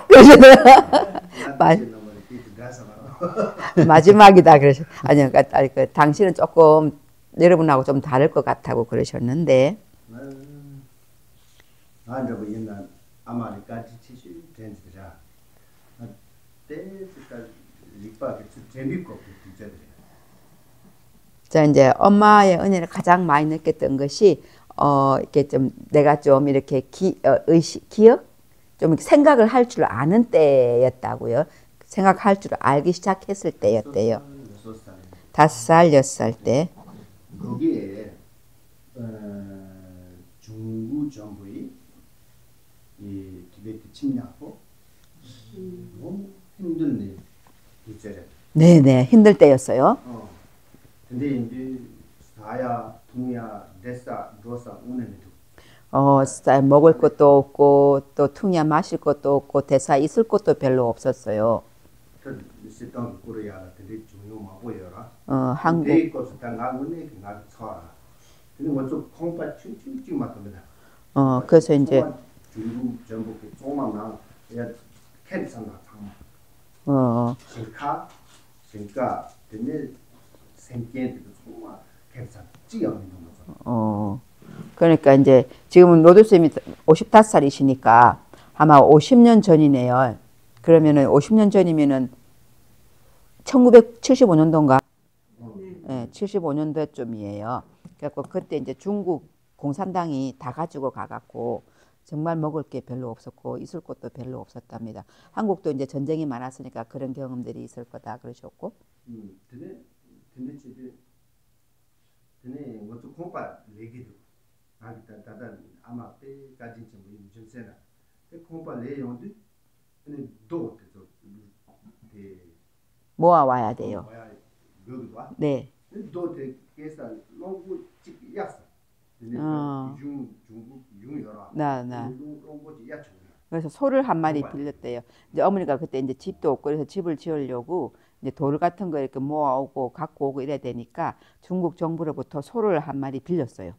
마지막이다 그러셨 아니요 그 당신은 조금 여러분하고 좀 다를 것 같다고 그러셨는데 자 이제 엄마의 은혜를 가장 많이 느꼈던 것이 이렇게 좀 내가 좀 이렇게 기억 좀 생각을 할 줄 아는 때였다고요. 생각할 줄 알기 시작했을 때였대요. 5살, 6살 때. 거기에 중국 정부의 이 티베트 침략고 너무 힘든 일이죠. 네네 힘들 때였어요. 근데 이제 사야, 둥야, 데사, 로사 오늘도. 먹을 것도 없고 또 퉁야 마실 것도 없고 대사 있을 것도 별로 없었어요. 시동 코리아 되게 중요한 보여라. 한국. 내 것을 당하고는 그냥 쳐라. 근데 뭐좀 콩팥 춤춤춤 맞습니다. 그래서 이제 중국 전부 그 조만나 야 캔서나 참. 신가 근데 생계도 정말 캔서 찌어는 거죠. 그러니까 이제 지금은 로드쌤이 55살이시니까 아마 50년 전이네요. 그러면은 50년 전이면은 1975년도인가? 네, 75년도쯤이에요. 그래갖고 그때 이제 중국 공산당이 다 가지고 가갖고 정말 먹을 게 별로 없었고 있을 곳도 별로 없었답니다. 한국도 이제 전쟁이 많았으니까 그런 경험들이 있을 거다 그러셨고. 근데 집에 근데 뭐또 공파 레기도 다다 아마 때까지 좀 유전세나 그 공파 레용도 근데 도도 모아와야 돼요. 네. 도대 계사 너무 찍야서 중국 중여라 로봇이 야쳐 그래서 소를 한 마리 빌렸대요. 이제 어머니가 그때 이제 집도 없고 그래서 집을 지으려고 이제 돌 같은 거 이렇게 모아오고 갖고 오고 이래야 되니까 중국 정부로부터 소를 한 마리 빌렸어요.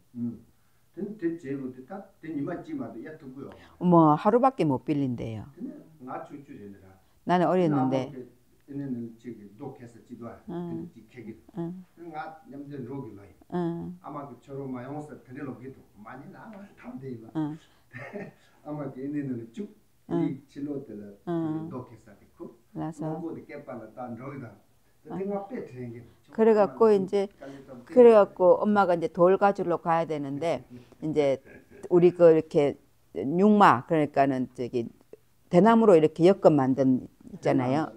뭐 하루밖에 못 빌린대요. 나는 어렸는데. 얘네는 지금 독해서 지도할 그 계기. 나 염전 로기 많이. 아마 그 저런 마용서 들려오기도 많이 나와 담대가. 아마 얘네는 쭉이 질로들 독해서 있고. 그래서 뭐도 깨빠나 단 로이다. 내가 빼트는 게. 그래갖고 이제 그래갖고 엄마가 이제 돌 가지러 가야 되는데 이제 우리 그 이렇게 융마 그러니까는 저기 대나무로 이렇게 엮어 만든 있잖아요.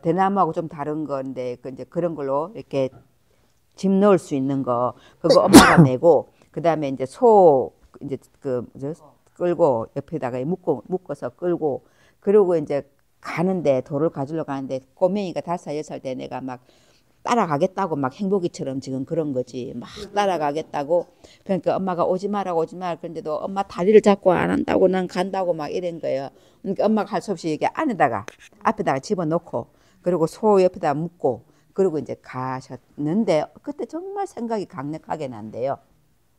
대나무하고 좀 다른 건데 그 이제 그런 걸로 이렇게 짐 넣을 수 있는 거 그거 엄마가 메고 그다음에 이제 소 이제 그 끌고 옆에다가 묶어서 끌고 그리고 이제 가는데 돌을 가지러 가는데 꼬맹이가 5살 6살 때 내가 막 따라가겠다고 막 행복이처럼 지금 그런 거지 막 따라가겠다고 그러니까 엄마가 오지 마라 그런데도 엄마 다리를 잡고 안 한다고 난 간다고 막 이런 거예요. 그러니까 엄마가 할 수 없이 이게 앞에다가 집어넣고 그리고 소 옆에다 묶고 그리고 이제 가셨는데 그때 정말 생각이 강력하게 난대요.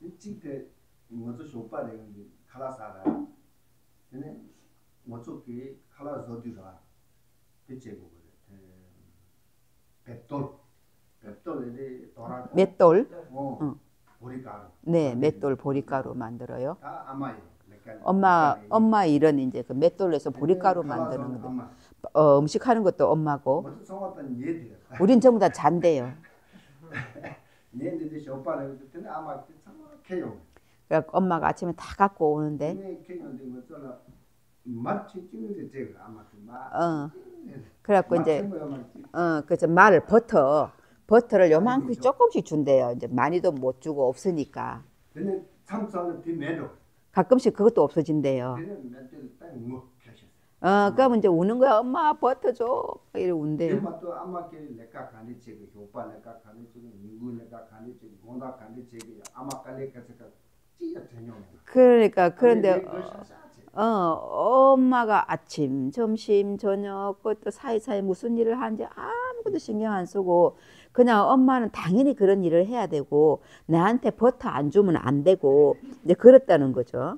그때 뭐저 쇼파 내가 칼라사라 근데 뭐저기 칼라서 뒤라 대체고 맷돌? 보리가루. 네, 맷돌 보리가루 만들어요. 다 아마요. 엄마 일은 이제 그 맷돌에서 보리가루 만드는 건데 음식하는 것도 엄마고. 우린 전부 다 잔대요. 얘네들 쇼파를 그때는 아마 정말 캐요. 그러니까 엄마가 아침에 다 갖고 오는데. 마치 찍는데 제가 아마 그래갖고 이제 그래서 말을 버터를 요만큼 조금씩 준대요. 이제 많이도 못 주고 없으니까. 근데 참사는 뒤매도 가끔씩 그것도 없어진대요. 그러면 이제 우는 거야. 엄마 버터 줘. 이래 운대요. 엄마도 아마께 내가 가니치고 효과 내가 가니치고 누구 내가 가니치고 뭔가 가니치고 아마 갈래가서 찌야 되냐. 그러니까 그런데 엄마가 아침, 점심, 저녁 그것도 사이사이 무슨 일을 하는지 아무것도 신경 안 쓰고 그냥 엄마는 당연히 그런 일을 해야 되고 나한테 버터 안 주면 안 되고 이제 그랬다는 거죠.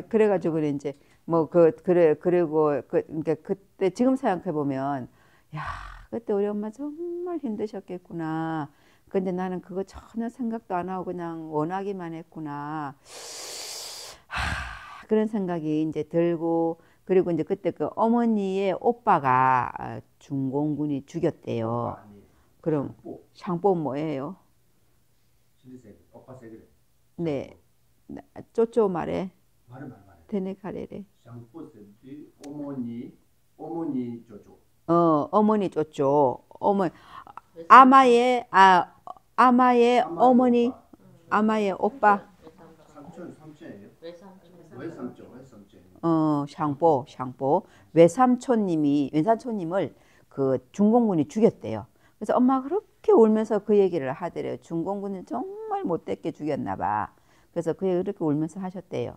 그래가지고 이제 그리고 그러니까 그때 지금 생각해 보면 야 그때 우리 엄마 정말 힘드셨겠구나. 근데 나는 그거 전혀 생각도 안 하고 그냥 원하기만 했구나. 그런 생각이 이제 들고 그리고 이제 그때 그 어머니의 오빠가 중공군이 죽였대요. 그럼 샹뽀는 뭐예요? 네, 쪼쪼 말해. 되네 가래래. 어머니 쪼쪼. 어머니 쪼쪼. 아마의 어머니, 아마의 오빠. 삼촌이에요? 외삼촌. 샹뽀. 외삼촌님을 그 중공군이 죽였대요. 그래서 엄마가 그렇게 울면서 그 얘기를 하더래요. 중공군은 정말 못됐게 죽였나 봐. 그래서 그 얘기를 그렇게 울면서 하셨대요.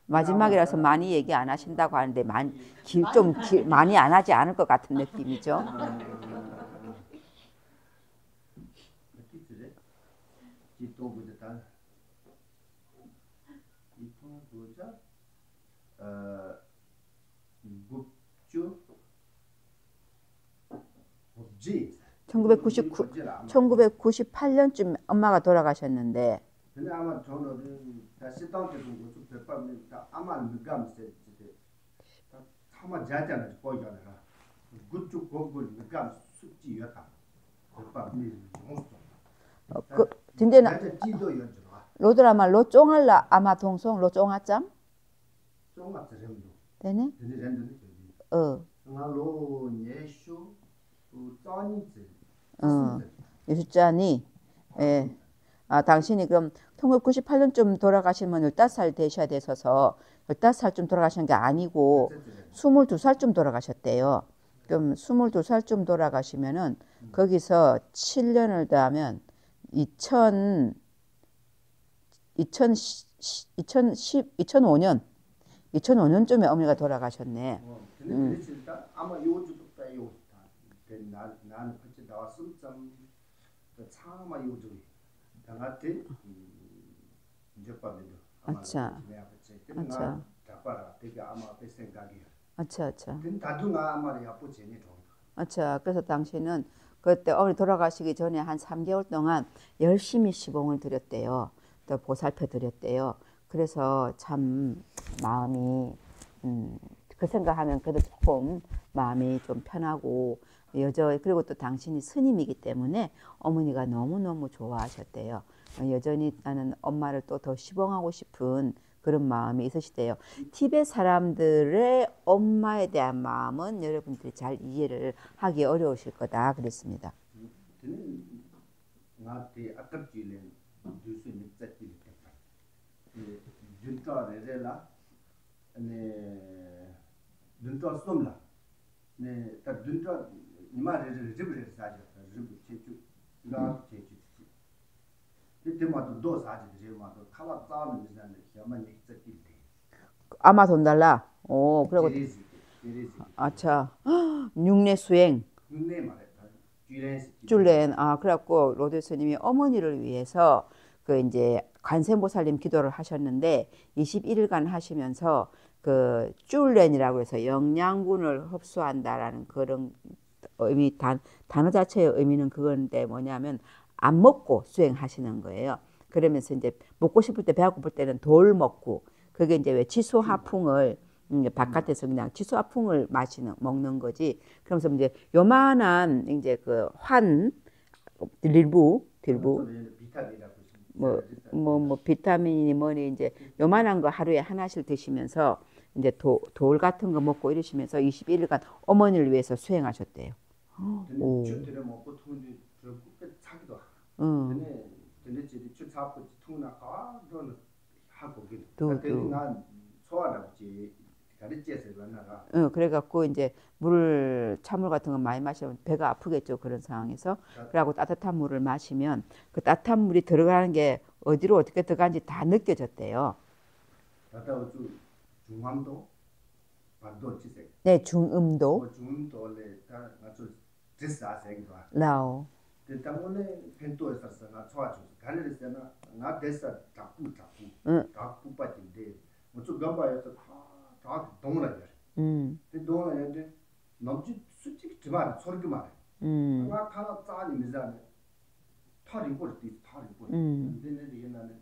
마지막이라서 많이 얘기 안 하신다고 하는데 많이 안 하지 않을 것 같은 느낌이죠. 주 없지. 1998년쯤 엄마가 돌아가셨는데 근데 아마 저는 다시 땅에 좀 배빠면 아마 느감세 다 아마 자잖아 보이잖아. 굿쭉 고글 느감 숙지였다. 배빠미 그 진짜는 나한테 찌도 연주가. 로드라마 로쫑할라 아마 동송 로쫑하짬 쫑아처럼도. 되네? 근데 렌드는 어. 예수 짠이지. 예수짠이 예. 당신이 그럼 1998년쯤 돌아가시면 15살 되셔야 되셔서 15살쯤 돌아가신 게 아니고 22살쯤 돌아가셨대요. 그럼 22살쯤 돌아가시면은 거기서 7년을 더하면 2005년쯤에 어머니가 돌아가셨네. 근데 아마 요즘도 빼요. 나는 그때 나왔을 점 차마 요즘 당한테 이제 밤에도 아차. 아차. 잡아라. 되게 아마 그 생각이야. 아차. 근데 다중아 아마 야포 제니 좀. 아차. 그래서 당신은 그때 어머니 돌아가시기 전에 한 3개월 동안 열심히 시봉을 드렸대요. 또 보살펴 드렸대요. 그래서 참 마음이 그 생각하면 그래도 조금 마음이 좀 편하고 그리고 또 당신이 스님이기 때문에 어머니가 너무너무 좋아하셨대요. 여전히 나는 엄마를 또 더 시봉하고 싶은 그런 마음이 있으시대요. 티베트 사람들의 엄마에 대한 마음은 여러분들이 잘 이해를 하기 어려우실 거다 그랬습니다. 나한테 아깝지는 뉴스 밑자기 때문에 junta rezela ne junta somla ne ta junta nima ribre saja ribre chechu la chechu 그때마다 도 사지 제마도 칼라 싸는 미산데 야만 익자기 아마 돈 달라. 그리고 아차. 육내 수행. 육내 말해. 줄렌. 그래갖고 로드 스님이 어머니를 위해서 그 이제 관세음보살님 기도를 하셨는데 21일간 하시면서 그 줄렌이라고 해서 영양분을 흡수한다라는 그런 의미 단어 자체의 의미는 그건데 뭐냐면 안 먹고 수행하시는 거예요. 그러면서 이제 먹고 싶을 때 배가 고플 때는 돌 먹고 그게 이제 왜 지소하풍을 바깥에서 그냥 지소하풍을 먹는 거지. 그러면서 이제 요만한 이제 그 딜부 뭐 비타민이 뭐니 이제 요만한 거 하루에 하나씩 드시면서 이제 돌 같은 거 먹고 이러시면서 21일간 어머니를 위해서 수행하셨대요. 오. 근데 지금 주사부 통나가 돈 하고 그 난 소화라지 가르치에서 만나가. 그래갖고 이제 찬물 같은 거 많이 마시면 배가 아프겠죠 그런 상황에서. 그래갖고 따뜻한 물을 마시면 그 따뜻한 물이 들어가는 게 어디로 어떻게 들어가는지 다 느껴졌대요. 중암도 반도 지색. 네, 중음도. 중음도 원래 다 아주 제사생도. 라오. 그 때문에 펜토에서 나 좋아져. 가르치잖아. 나 대사 잡고. 잡고 빠진데 뭐좀 gamba에서 다 동물이야. 그 동물인데 넘지 솔직히 정말 소리가 많아. 나 하나 짜니 미자네. 탈이 버리지 탈이 버리. 근데 얘는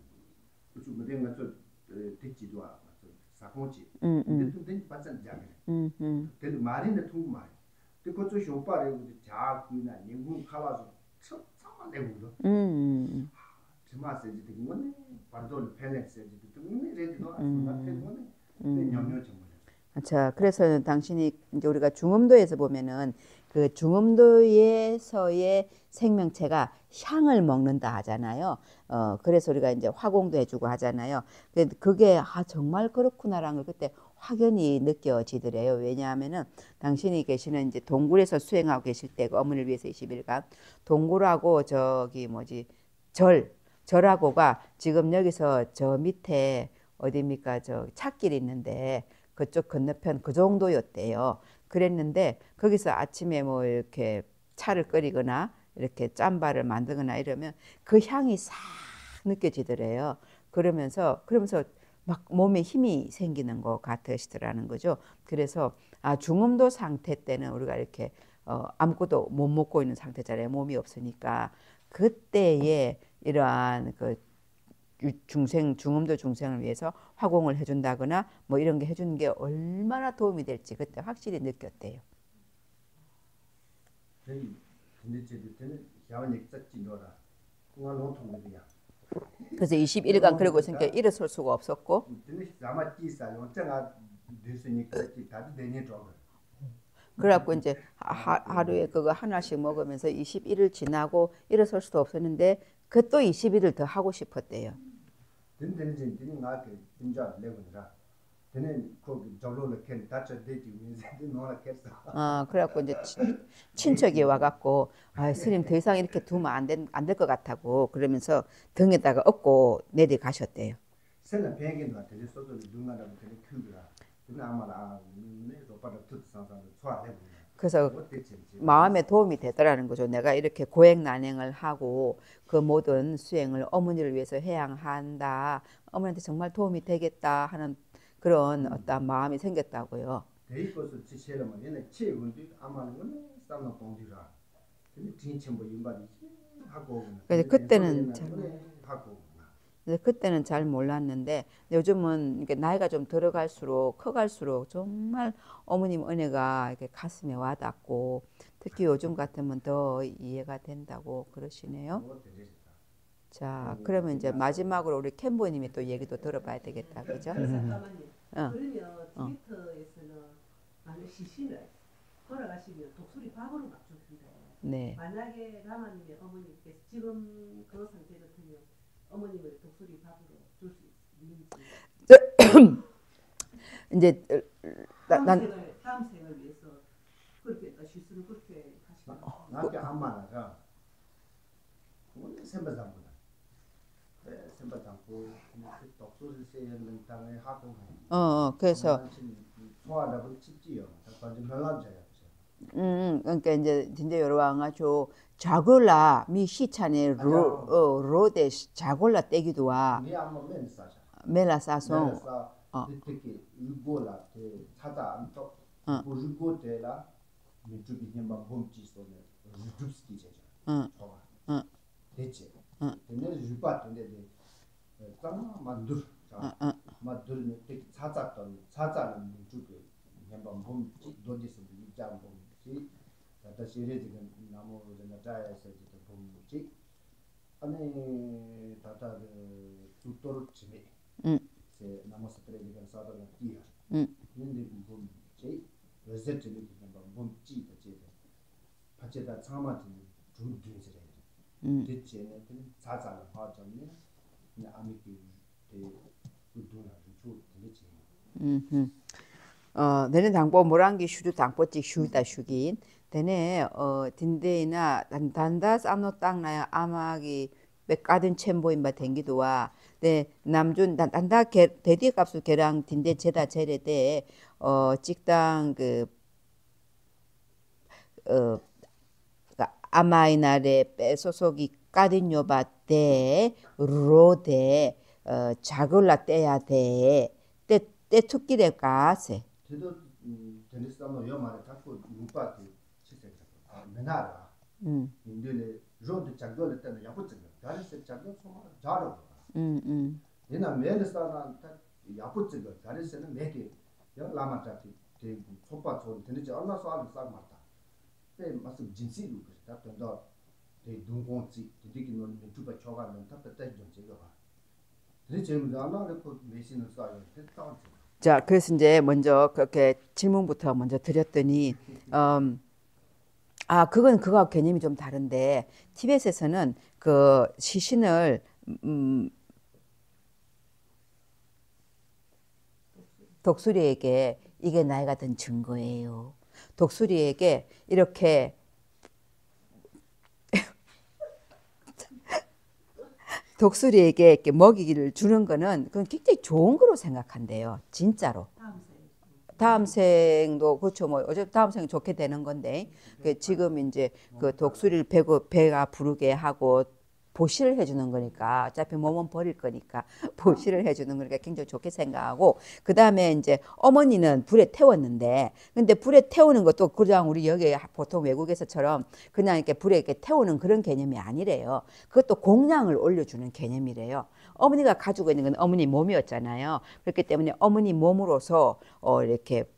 좀 내가 좀 듣지도 않아. 사고지. 근데 좀 된지 반찬 자게. 근데 말인데 통 말. 그 거저 쇼파래 자꾸나 인구 칼아서 참만 내고도. 정말 세지 되는 거네. 반돌 펠렉스지 되는 거네. 레디도 안 되는 거네. 냠냠 정말. 자, 그래서 당신이 이제 우리가 중음도에서 보면은 그 중음도에서의 생명체가 향을 먹는다 하잖아요. 그래서 우리가 이제 화공도 해주고 하잖아요. 그게 정말 그렇구나라는 걸 그때 확연히 느껴지더래요. 왜냐하면은 당신이 계시는 이제 동굴에서 수행하고 계실 때 그 어머니를 위해서 20일간 동굴하고 절하고가 지금 여기서 저 밑에 어디입니까? 저 찻길이 있는데 그쪽 건너편 그 정도였대요. 그랬는데 거기서 아침에 뭐 이렇게 차를 끓이거나 이렇게 짬바를 만들거나 이러면 그 향이 싹 느껴지더래요. 그러면서 막 몸에 힘이 생기는 것 같으시더라는 거죠. 그래서 중음도 상태 때는 우리가 이렇게 아무것도 못 먹고 있는 상태잖아요. 몸이 없으니까 그때에 이러한 그 중음도 중생을 위해서 화공을 해준다거나 뭐 이런 게 해주는 게 얼마나 도움이 될지 그때 확실히 느꼈대요. 그래서 21일간 그러고 있으니까 일어설 수가 없었고 그래갖고 이제 하루에 그거 하나씩 먹으면서 21일 지나고 일어설 수도 없었는데 그 또 21일 더 하고 싶었대요. 그래갖고 이제 친척이 와갖고 스님 더 이상 이렇게 두면 안 될 것 같다고 그러면서 등에다가 업고 내려가셨대요. 그래서 마음에 도움이 되더라는 거죠. 내가 이렇게 고행난행을 하고 그 모든 수행을 어머니를 위해서 해야 한다. 어머니한테 정말 도움이 되겠다 하는 그런 어떤 마음이 생겼다고요. 그래서 그때는 잘 몰랐는데 요즘은 이렇게 나이가 좀 들어갈수록 커갈수록 정말 어머님 은혜가 이렇게 가슴에 와닿고 특히 요즘 같으면 더 이해가 된다고 그러시네요. 자, 그러면 이제 마지막으로 우리 캠보님이 또 얘기도 들어봐야 되겠다, 그죠? 잠깐만요. 그러면 트위터에서는 만약 시신을 걸어가시면 독수리 밥으로 막 줍니다. 네. 만약에 라마님의 어머니께서 지금 그 상태 같으면 어머님을 독수리 밥으로 줄 수 있는지. 이제 다음 생을 위해서 그렇게 시신을 그렇게 하시면. 나한테 안 많아서 선배상보다. 선배상보 독수리 세는 당에 하고. 그래서. 소화라고 찝지요. 완전 별난자야. 그러니까 이제 진짜 여러 와가지고 자골라 미 시찬에 로데 자골라 떼기도 와. 멜라 싸송. 특히 일고라 그 차다 안토 보르고 데라 미주기 힘바 봄지소네 루줍스키 제자. 대체. 근데 주바인데 딱 만두. 만두는 되게 차자는 미주기 힘바 봄지 도디스 미장 봄지. 다시 이래지금 나무는 자야서 지금 봄지. 아니 다다를 죽도록 지내. 제 나머지 프레지가 사다는 끼야. 근데 봄지 레저트는 봄지 대체. 파체다 참아진 중중스레. 대체는 자자는 화점이 아미기 그도나 좀 되지. 내는 당보 모랑기 슈도 당보지 슈다 슈긴 되네 딘데이나 단다 쌈노 땅나야 아마기 백가든 챔보인 바 댕기도와 네 남준 단다 대디 값수 계랑 딘데 제다 제레데 직당 아마이나레 빼소속이 까딘요바데 로데 자글라 떼야 돼. 때 특기래 가세. 저도 데니스도 요 말에 자꾸 누가 시세 맨날 인들의 로드 작별 때는 야부증 다리스 작별 소마 자로 얘나 매일사나 야부증 다리스는 매게 여 라마타티 대 소파 소 되는지 얼마 소알을 싹 맞다 때 마스 진실로 그랬다 던더 대 동공지 되게 놓는 주가 초가는 답답해 좀 제가 봐 지금 아마도 그 메시는 쏴요 됐다. 자, 그래서 이제 먼저 그렇게 질문부터 먼저 드렸더니 그건 그거하고 개념이 좀 다른데 티벳에서는 그 시신을 독수리에게 이게 나이가 든 증거예요. 독수리에게 이렇게 독수리에게 이렇게 먹이를 주는 거는 그건 굉장히 좋은 거로 생각한대요. 진짜로. 다음 생도 그렇죠. 뭐 어차피 다음 생이 좋게 되는 건데 지금 이제 그 독수리를 배가 부르게 하고 보시를 해주는 거니까 어차피 몸은 버릴 거니까 보시를 해주는 거니까 굉장히 좋게 생각하고 그 다음에 이제 어머니는 불에 태웠는데 근데 불에 태우는 것도 그냥 우리 여기 보통 외국에서처럼 그냥 이렇게 불에 이렇게 태우는 그런 개념이 아니래요. 그것도 공양을 올려주는 개념이래요. 어머니가 가지고 있는 건 어머니 몸이었잖아요. 그렇기 때문에 어머니 몸으로서 이렇게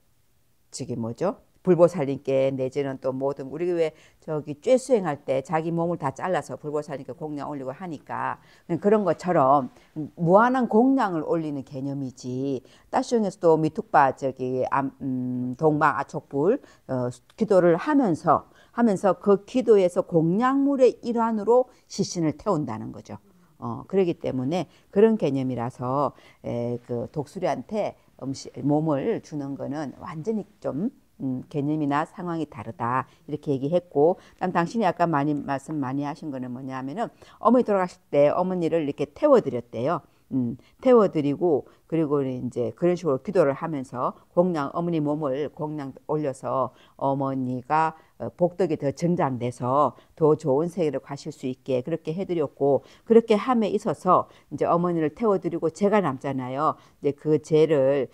저기 뭐죠? 불보살님께 내지는 또 모든 우리 왜 저기 쬐 수행할 때 자기 몸을 다 잘라서 불보살님께 공양 올리고 하니까 그런 것처럼 무한한 공양을 올리는 개념이지. 따숑에서도 미툭바 저기 동방 아촉불 기도를 하면서 그 기도에서 공양물의 일환으로 시신을 태운다는 거죠. 그렇기 때문에 그런 개념이라서 그 독수리한테 몸을 주는 거는 완전히 좀 개념이나 상황이 다르다 이렇게 얘기했고, 그다음 당신이 아까 말씀 많이 하신 거는 뭐냐면은 어머니 돌아가실 때 어머니를 이렇게 태워드렸대요. 태워드리고 그리고 이제 그런 식으로 기도를 하면서 공양 어머니 몸을 공양 올려서 어머니가 복덕이 더 증장돼서 더 좋은 세계를 가실 수 있게 그렇게 해드렸고, 그렇게 함에 있어서 이제 어머니를 태워드리고 제가 남잖아요. 이제 그 죄를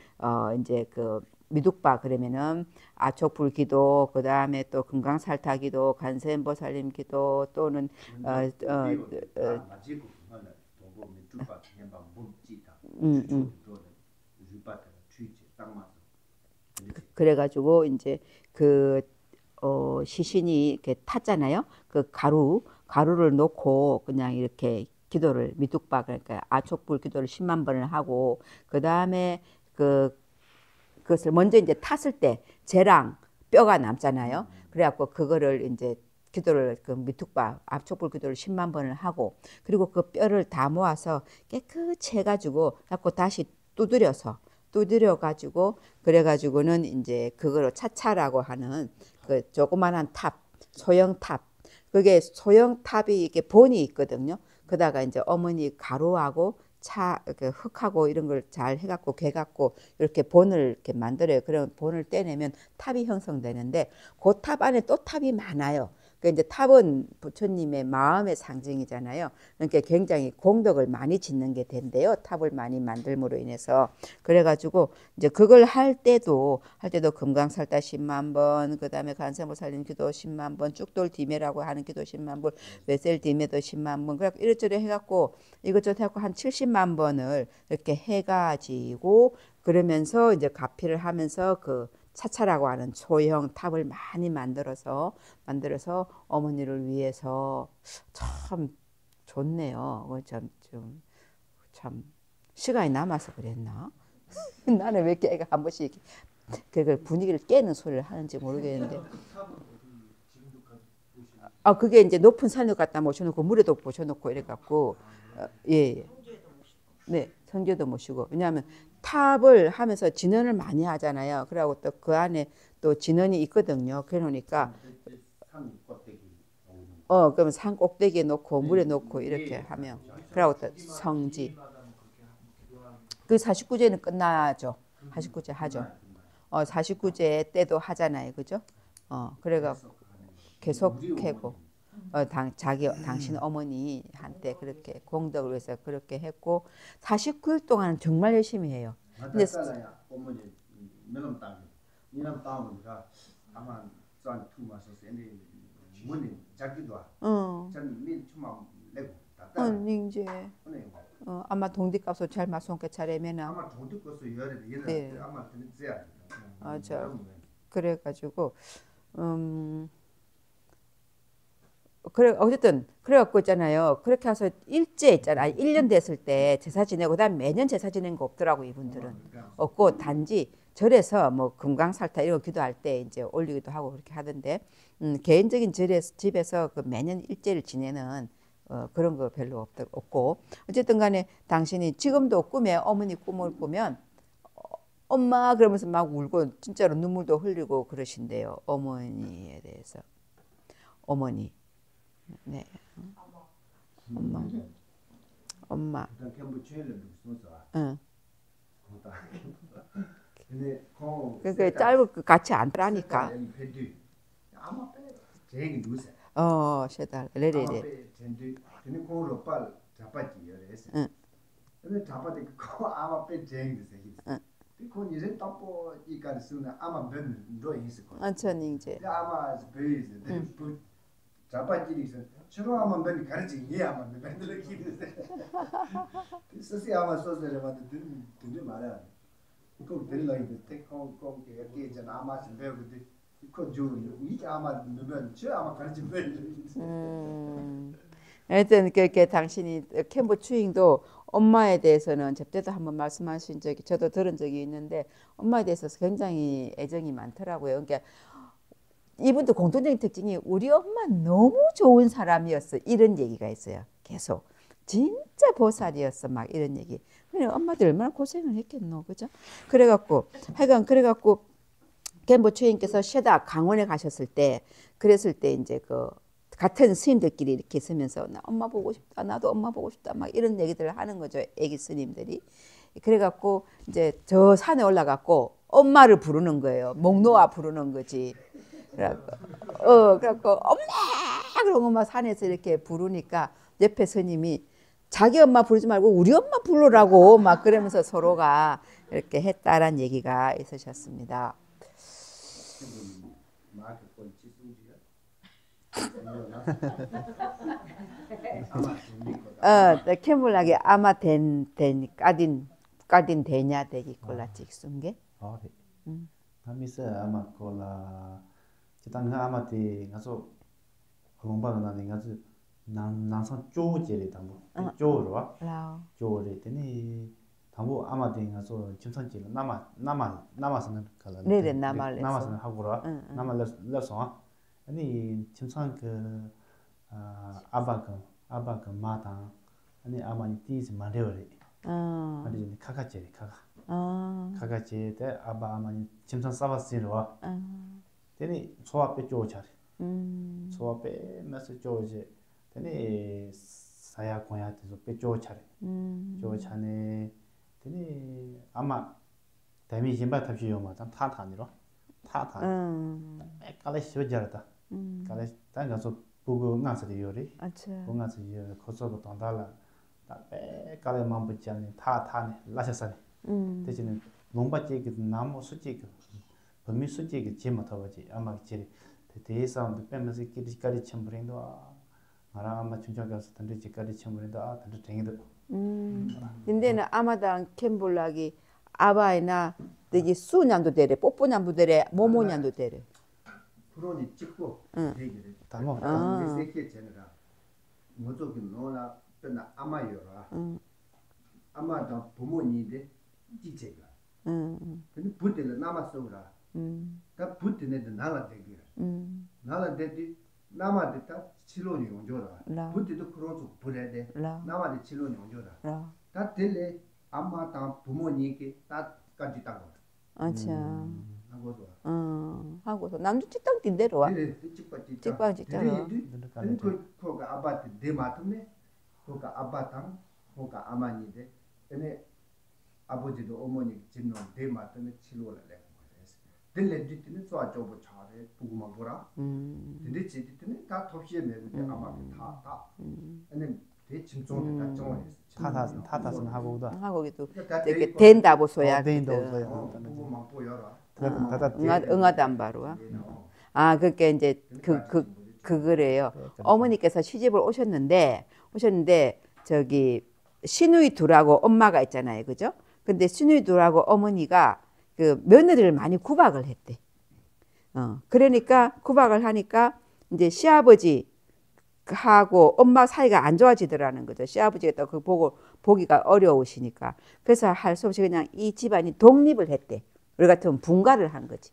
이제 그 미둑바 그러면은 아촉불 기도, 그 다음에 또 금강살타 기도, 관세음보살님 기도 또는 그래가지고 이제 그 시신이 이렇게 탔잖아요. 그 가루를 놓고 그냥 이렇게 기도를 미둑바 그러니까 아촉불 기도를 10만 번을 하고 그 다음에 그것을 먼저 이제 탔을 때 재랑 뼈가 남잖아요. 그래갖고 그거를 이제 기도를 그 미툭바 압촉불 기도를 10만 번을 하고 그리고 그 뼈를 다 모아서 깨끗이 해가지고 자꾸 다시 두드려 가지고 그래가지고는 이제 그거로 차차라고 하는 그 조그만한 탑 소형 탑 그게 소형 탑이 이렇게 본이 있거든요. 그다가 이제 어머니 가루하고 그 흙하고 이런 걸 잘 해갖고 개갖고 이렇게 본을 이렇게 만들어요. 그럼 본을 떼내면 탑이 형성되는데 그 탑 안에 또 탑이 많아요. 그러니까 이제 탑은 부처님의 마음의 상징이잖아요. 그러니까 굉장히 공덕을 많이 짓는 게 된대요. 탑을 많이 만들므로 인해서. 그래가지고 이제 그걸 할 때도 금강살타 10만 번, 그 다음에 관세음보살님 기도 10만 번, 쭉돌디매라고 하는 기도 10만 번, 외셀디매도 10만 번. 그래갖고 이것저것 해갖고 이것저것 해갖고 한 70만 번을 이렇게 해가지고 그러면서 이제 가피를 하면서 그 차차라고 하는 소형 탑을 많이 만들어서 어머니를 위해서 참 좋네요. 참 시간이 남아서 그랬나? 나는 왜 걔가 한 번씩 그 분위기를 깨는 소리를 하는지 모르겠는데. 그게 이제 높은 산을 갖다 모셔놓고 물에도 모셔놓고 이래갖고 예. 네, 성제도 모시고 왜냐하면 탑을 하면서 진언을 많이 하잖아요. 그러고 또 그 안에 또 진언이 있거든요. 그러니까 그러면 산 꼭대기에 놓고 물에 놓고 이렇게 하면 그러고 또 성지. 그 49제는 끝나죠. 49제 하죠. 49제 때도 하잖아요. 그죠? 그래가 계속 해고 당신 어머니한테 그렇게 공덕을 위해서 그렇게 했고 49일 동안 정말 열심히 해요. 근데 어머니 너는 땅 니는 땅이가 아마 전 투마서 세네 뭐니 자기도 전민 투마 내고 이제 아마 동디값을 잘 맞송게 차례면 아마 동디값을 열에 아마 되지 맞아. 그래가지고 그래 어쨌든 그래갖고 있잖아요. 그렇게 해서 일제 있잖아요. 1년 됐을 때 제사 지내고 그다음 매년 제사 지낸 거 없더라고 이분들은. 없고 단지 절에서 뭐 금강살타 이런 거 기도할 때 이제 올리기도 하고 그렇게 하던데 개인적인 집에서 그 매년 일제를 지내는 그런 거 별로 없고 어쨌든 간에 당신이 지금도 꿈에 어머니 꿈을 꾸면 엄마 그러면서 막 울고 진짜로 눈물도 흘리고 그러신대요. 어머니에 대해서. 어머니. 네. 엄마. 응. 그러니까 짧고 같이 안 따라니까. 셰달 레레레. 근데 그걸 빨 잡았지 열에서. 근데 잡았지 그 아마 배 쟁이서 있어. 그 이제 답보 이까지 쓰는 아마 몇도 있을 거야. 안천이 이제. 아마 베이스 그 잡았지 있어. 주로 아마 몇 가르치 예 아마 몇들 기르세. 그래서 아마 소설에만 듣는 말이야. 그거 들으려 이제 태콩 이렇게 이제 아마 좀 배우는데 그 좀 이게 아마 몇저 아마 가르치 배우는. 하여튼 그렇게 당신이 캠프 추잉도 엄마에 대해서는 저때도 한번 말씀하신 적이 저도 들은 적이 있는데 엄마에 대해서 굉장히 애정이 많더라고요. 그러니까 이분도 공통적인 특징이 우리 엄마 너무 좋은 사람이었어 이런 얘기가 있어요. 계속 진짜 보살이었어 막 이런 얘기. 그래 엄마들 얼마나 고생을 했겠노 그죠? 그래갖고 하여간 그래갖고 캠프 추잉께서 셰다 강원에 가셨을 때 그랬을 때 이제 그 같은 스님들끼리 이렇게 있으면서 나 엄마 보고 싶다 나도 엄마 보고 싶다 막 이런 얘기들을 하는 거죠 애기 스님들이. 그래갖고 이제 저 산에 올라갔고 엄마를 부르는 거예요. 목 놓아 부르는 거지. 그래갖고 엄마 그러고 엄마 산에서 이렇게 부르니까 옆에 스님이 자기 엄마 부르지 말고 우리 엄마 부르라고 막 그러면서 서로가 이렇게 했다라는 얘기가 있으셨습니다. 캠블락이 아마 된 까딘 되냐 되기 콜라 찍순게. 남이서 아마 콜라 지당가 아마티 가서 공부하는 가서 난상 쪼제리 담보 쪼로와 쪼리 되니 담보 아마티 가서 침선지로 남아서는 갈라. 네네 남아서는 하고라 남아서 아니 침선 그 아바가 마다 아니 아마니 티즈 마레오리 아니 카카제리 카카제 때 아바 아마니 침선 사바스리와 되니 소압에 쪼자리 소압에 메시 쪼제 되니 사야 고야테서 빼쪼차리 쪼차네 되니 아마 대미 진바 탑시요마 참 타타니로 타타 깔레 쇼자르다 깔레 땅가서 보고 나서도 요리 보나서 요 거서도 돈달라 답에 깔레 맘부지안에 타타네 라샤사네 대신에 농바지 그 나무 수지 그 범위 수지 그 제마타바지 아마 지리 대사운드 빼면서 끼리까지 첨부린도 아라 아마 춘정가서 던지까지 첨부린도 던지 쟁이도 근데는 아마당 캠블락이 아바이나 되게 수년도 되래 뽀뽀년도 되래 모모년도 되래 프로니 찍고 얘기를 담어 세계 제너라 뭐저기 너나 빼나 아마요라 아마다 부모님인데 지체가 근데 부들을 남았어라 다 부들네도 나라되기 나라되디 남아됐다 치료니 온조라 부들도 그러죠 부래대 남아데 치료니 온조라 다 들래 아마다 부모님께 다까지 따고 아차 하고서 남주 직당 딘대로 와 직방 직장 그거가 아바트 데마트네 그거가 아바탕 그거가 아마니데 근데 아버지도 어머니 진노 데마트네 치료를 내고 그래서 들레 뒤에는 쏘아줘보 차례 보고만 보라 근데 지디는 다 톱시에 내고 아마 다 근데 대침종도 다 정원했어 타타는 하고도 이렇게 된다고 소야 보고만 보여라 응하단 바로와 그게 이제 그거래요. 어머니께서 시집을 오셨는데 저기 시누이 둘하고 엄마가 있잖아요, 그죠? 근데 시누이 둘하고 어머니가 그 며느리를 많이 구박을 했대. 그러니까 구박을 하니까 이제 시아버지 하고 엄마 사이가 안 좋아지더라는 거죠. 시아버지가 또 그 보기가 어려우시니까. 그래서 할 수 없이 그냥 이 집안이 독립을 했대. 우리 같으면 분가를 한 거지.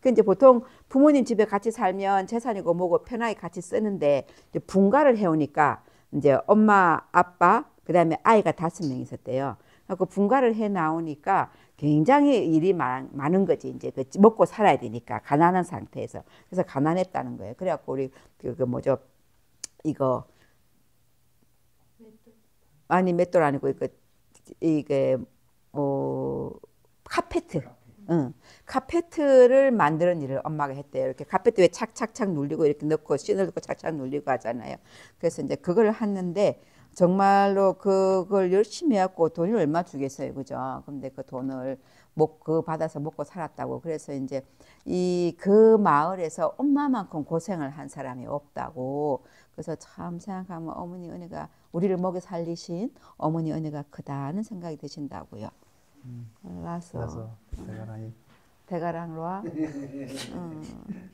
그 이제 보통 부모님 집에 같이 살면 재산이고 뭐고 편하게 같이 쓰는데 이제 분가를 해오니까 이제 엄마, 아빠, 그다음에 아이가 5명 있었대요. 그래서 분가를 해 나오니까 굉장히 일이 많은 거지. 이제 그 먹고 살아야 되니까 가난한 상태에서. 그래서 가난했다는 거예요. 그래갖고 우리 그 뭐죠? 이거 아니 맷돌 아니고 이게 카페트 카페트를 만드는 일을 엄마가 했대요. 이렇게 카페트 왜 착착착 눌리고 이렇게 넣고 씬을 넣고 착착 눌리고 하잖아요. 그래서 이제 그걸 했는데 정말로 그걸 열심히 해갖고 돈을 얼마 주겠어요, 그죠? 근데 그 돈을 그 받아서 먹고 살았다고. 그래서 이제 그 마을에서 엄마만큼 고생을 한 사람이 없다고. 그래서 참 생각하면 어머니 은혜가 우리를 먹여 살리신 어머니 은혜가 크다는 생각이 드신다고요. 라서 대가랑로와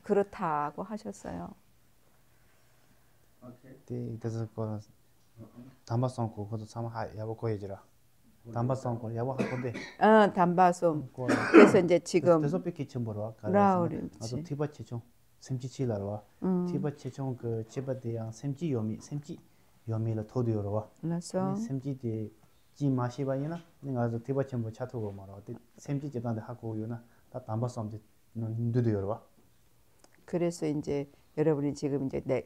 그렇다고 하셨어요. 그래서 그 담바송고 그것도 참 야보 거해지라. 담바송고 야보 할 건데. 담바송. 그래서 이제 지금 대소 뺏기 첨보로 라우리. 아주 티바치죠. 샘지치라와. 티바치죠 그 집어대양 샘지 요미를 토디오로와. 라서 샘지디 지 마시바이나 내가 아주 티바치모 차토고 말아. 샘지 제단데 하고 요나 다 담바송데 힘들어요와. 그래서 이제 여러분이 지금 이제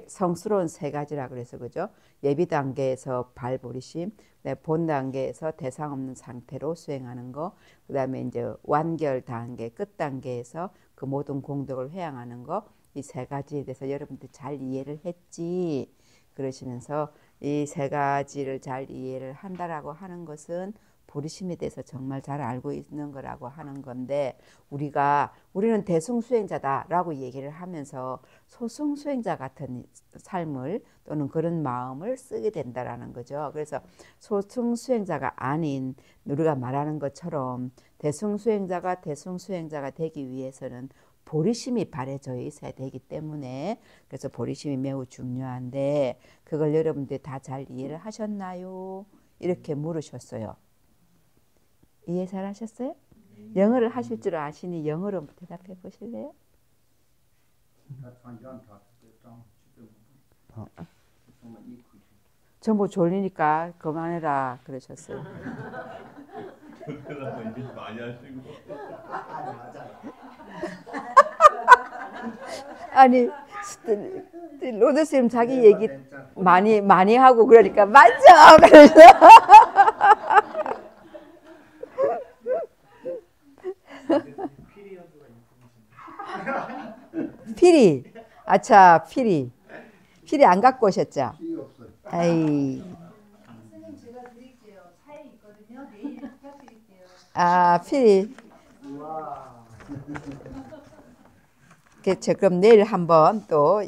성스러운 세 가지라 그래서 그죠? 예비 단계에서 발버리심, 본 단계에서 대상 없는 상태로 수행하는 거, 그다음에 이제 완결 단계, 끝 단계에서 그 모든 공덕을 회양하는 거, 이 세 가지에 대해서 여러분들 잘 이해를 했지. 그러시면서 이 세 가지를 잘 이해를 한다라고 하는 것은 보리심에 대해서 정말 잘 알고 있는 거라고 하는 건데 우리는 대승수행자다라고 얘기를 하면서 소승수행자 같은 삶을 또는 그런 마음을 쓰게 된다라는 거죠. 그래서 소승수행자가 아닌 우리가 말하는 것처럼 대승수행자가 되기 위해서는 보리심이 바래져 있어야 되기 때문에 그래서 보리심이 매우 중요한데 그걸 여러분들 다 잘 이해를 하셨나요? 이렇게 물으셨어요. 이해 잘 하셨어요? 영어를 하실 줄 아시니 영어로 대답해 보실래요? 전부 졸리니까 그만해라 그러셨어요. 많이 하시고. 아니 로드 선생님 자기 얘기 많이 하고 그러니까 맞아 그래서 피리 아차 피리 안 갖고 오셨죠? 아이 선생님 제가 드릴게요. 차에 있거든요. 내일 부탁드릴게요. 피리 그럼 내일 한번 또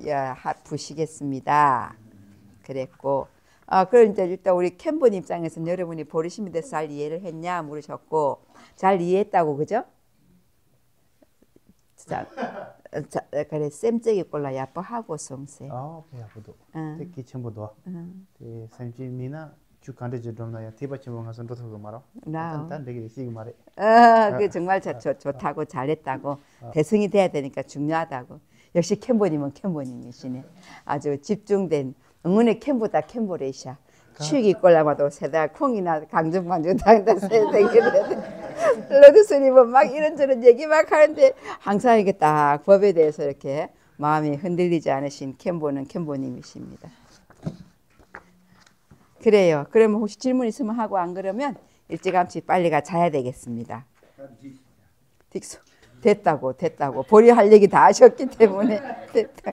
부시겠습니다. 그랬고 그럼 이제 일단 우리 캠본 입장에서는 여러분이 보리심에 대해서 잘 이해를 했냐 물으셨고 잘 이해했다고 그죠? 자 그래 쌤짝이 꼴라 야뻐하고 송세. 배아부도. 특히 첨부도. 샘지미나 주간데 좀나야 티바치모 가서 도서고 말아. 일단 되게 시기 말해. 그 정말 좋다고 잘했다고 대승이 돼야 되니까 중요하다고. 역시 캠보님은 캠보님이시네. 아주 집중된 응원의 캠보다 캠보레이샤. 추익이 꼴라마도 세다 콩이나 강정반죽 당다 세대기를 로드스님은 막 이런저런 얘기 막 하는데 항상 이게 딱 법에 대해서 이렇게 마음이 흔들리지 않으신 캠보는 캠보님이십니다. 그래요. 그러면 혹시 질문 있으면 하고 안 그러면 일찌감치 빨리 자야 되겠습니다. 됐다고 보리 할 얘기 다 하셨기 때문에 됐다.